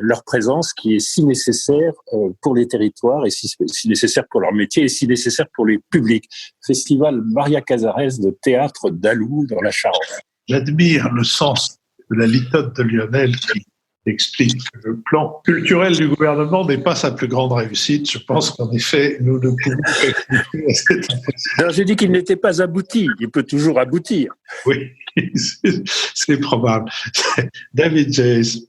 S5: leur présence qui est si nécessaire pour les territoires et si nécessaire pour leur métier et si nécessaire pour les publics. Festival Maria Casares de théâtre d'Alou dans la Charente.
S1: J'admire le sens de la litote de Lionel qui explique que le plan culturel du gouvernement n'est pas sa plus grande réussite. Je pense qu'en effet, nous ne pouvons expliquer à cette
S5: Non, j'ai dit qu'il n'était pas abouti. Il peut toujours aboutir.
S1: Oui, c'est probable. David Jays.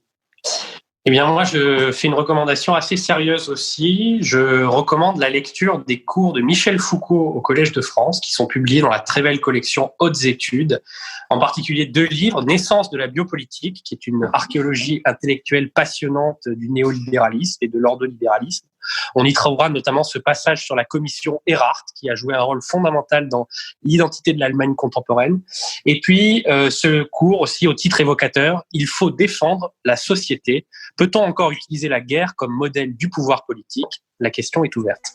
S3: Eh bien, moi, je fais une recommandation assez sérieuse aussi. Je recommande la lecture des cours de Michel Foucault au Collège de France, qui sont publiés dans la très belle collection Hautes Études, en particulier 2 livres, Naissance de la biopolitique, qui est une archéologie intellectuelle passionnante du néolibéralisme et de l'ordolibéralisme. On y trouvera notamment ce passage sur la commission Erhardt, qui a joué un rôle fondamental dans l'identité de l'Allemagne contemporaine. Et puis, ce cours aussi au titre évocateur, il faut défendre la société. Peut-on encore utiliser la guerre comme modèle du pouvoir politique ? La question est ouverte.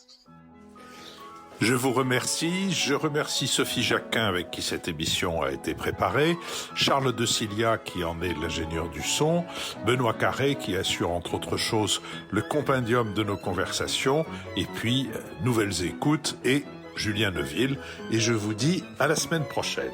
S6: Je vous remercie. Je remercie Sophie Jacquin avec qui cette émission a été préparée, Charles de Cilia qui en est l'ingénieur du son, Benoît Carré qui assure entre autres choses le compendium de nos conversations, et puis Nouvelles Écoutes et Julien Neuville. Et je vous dis à la semaine prochaine.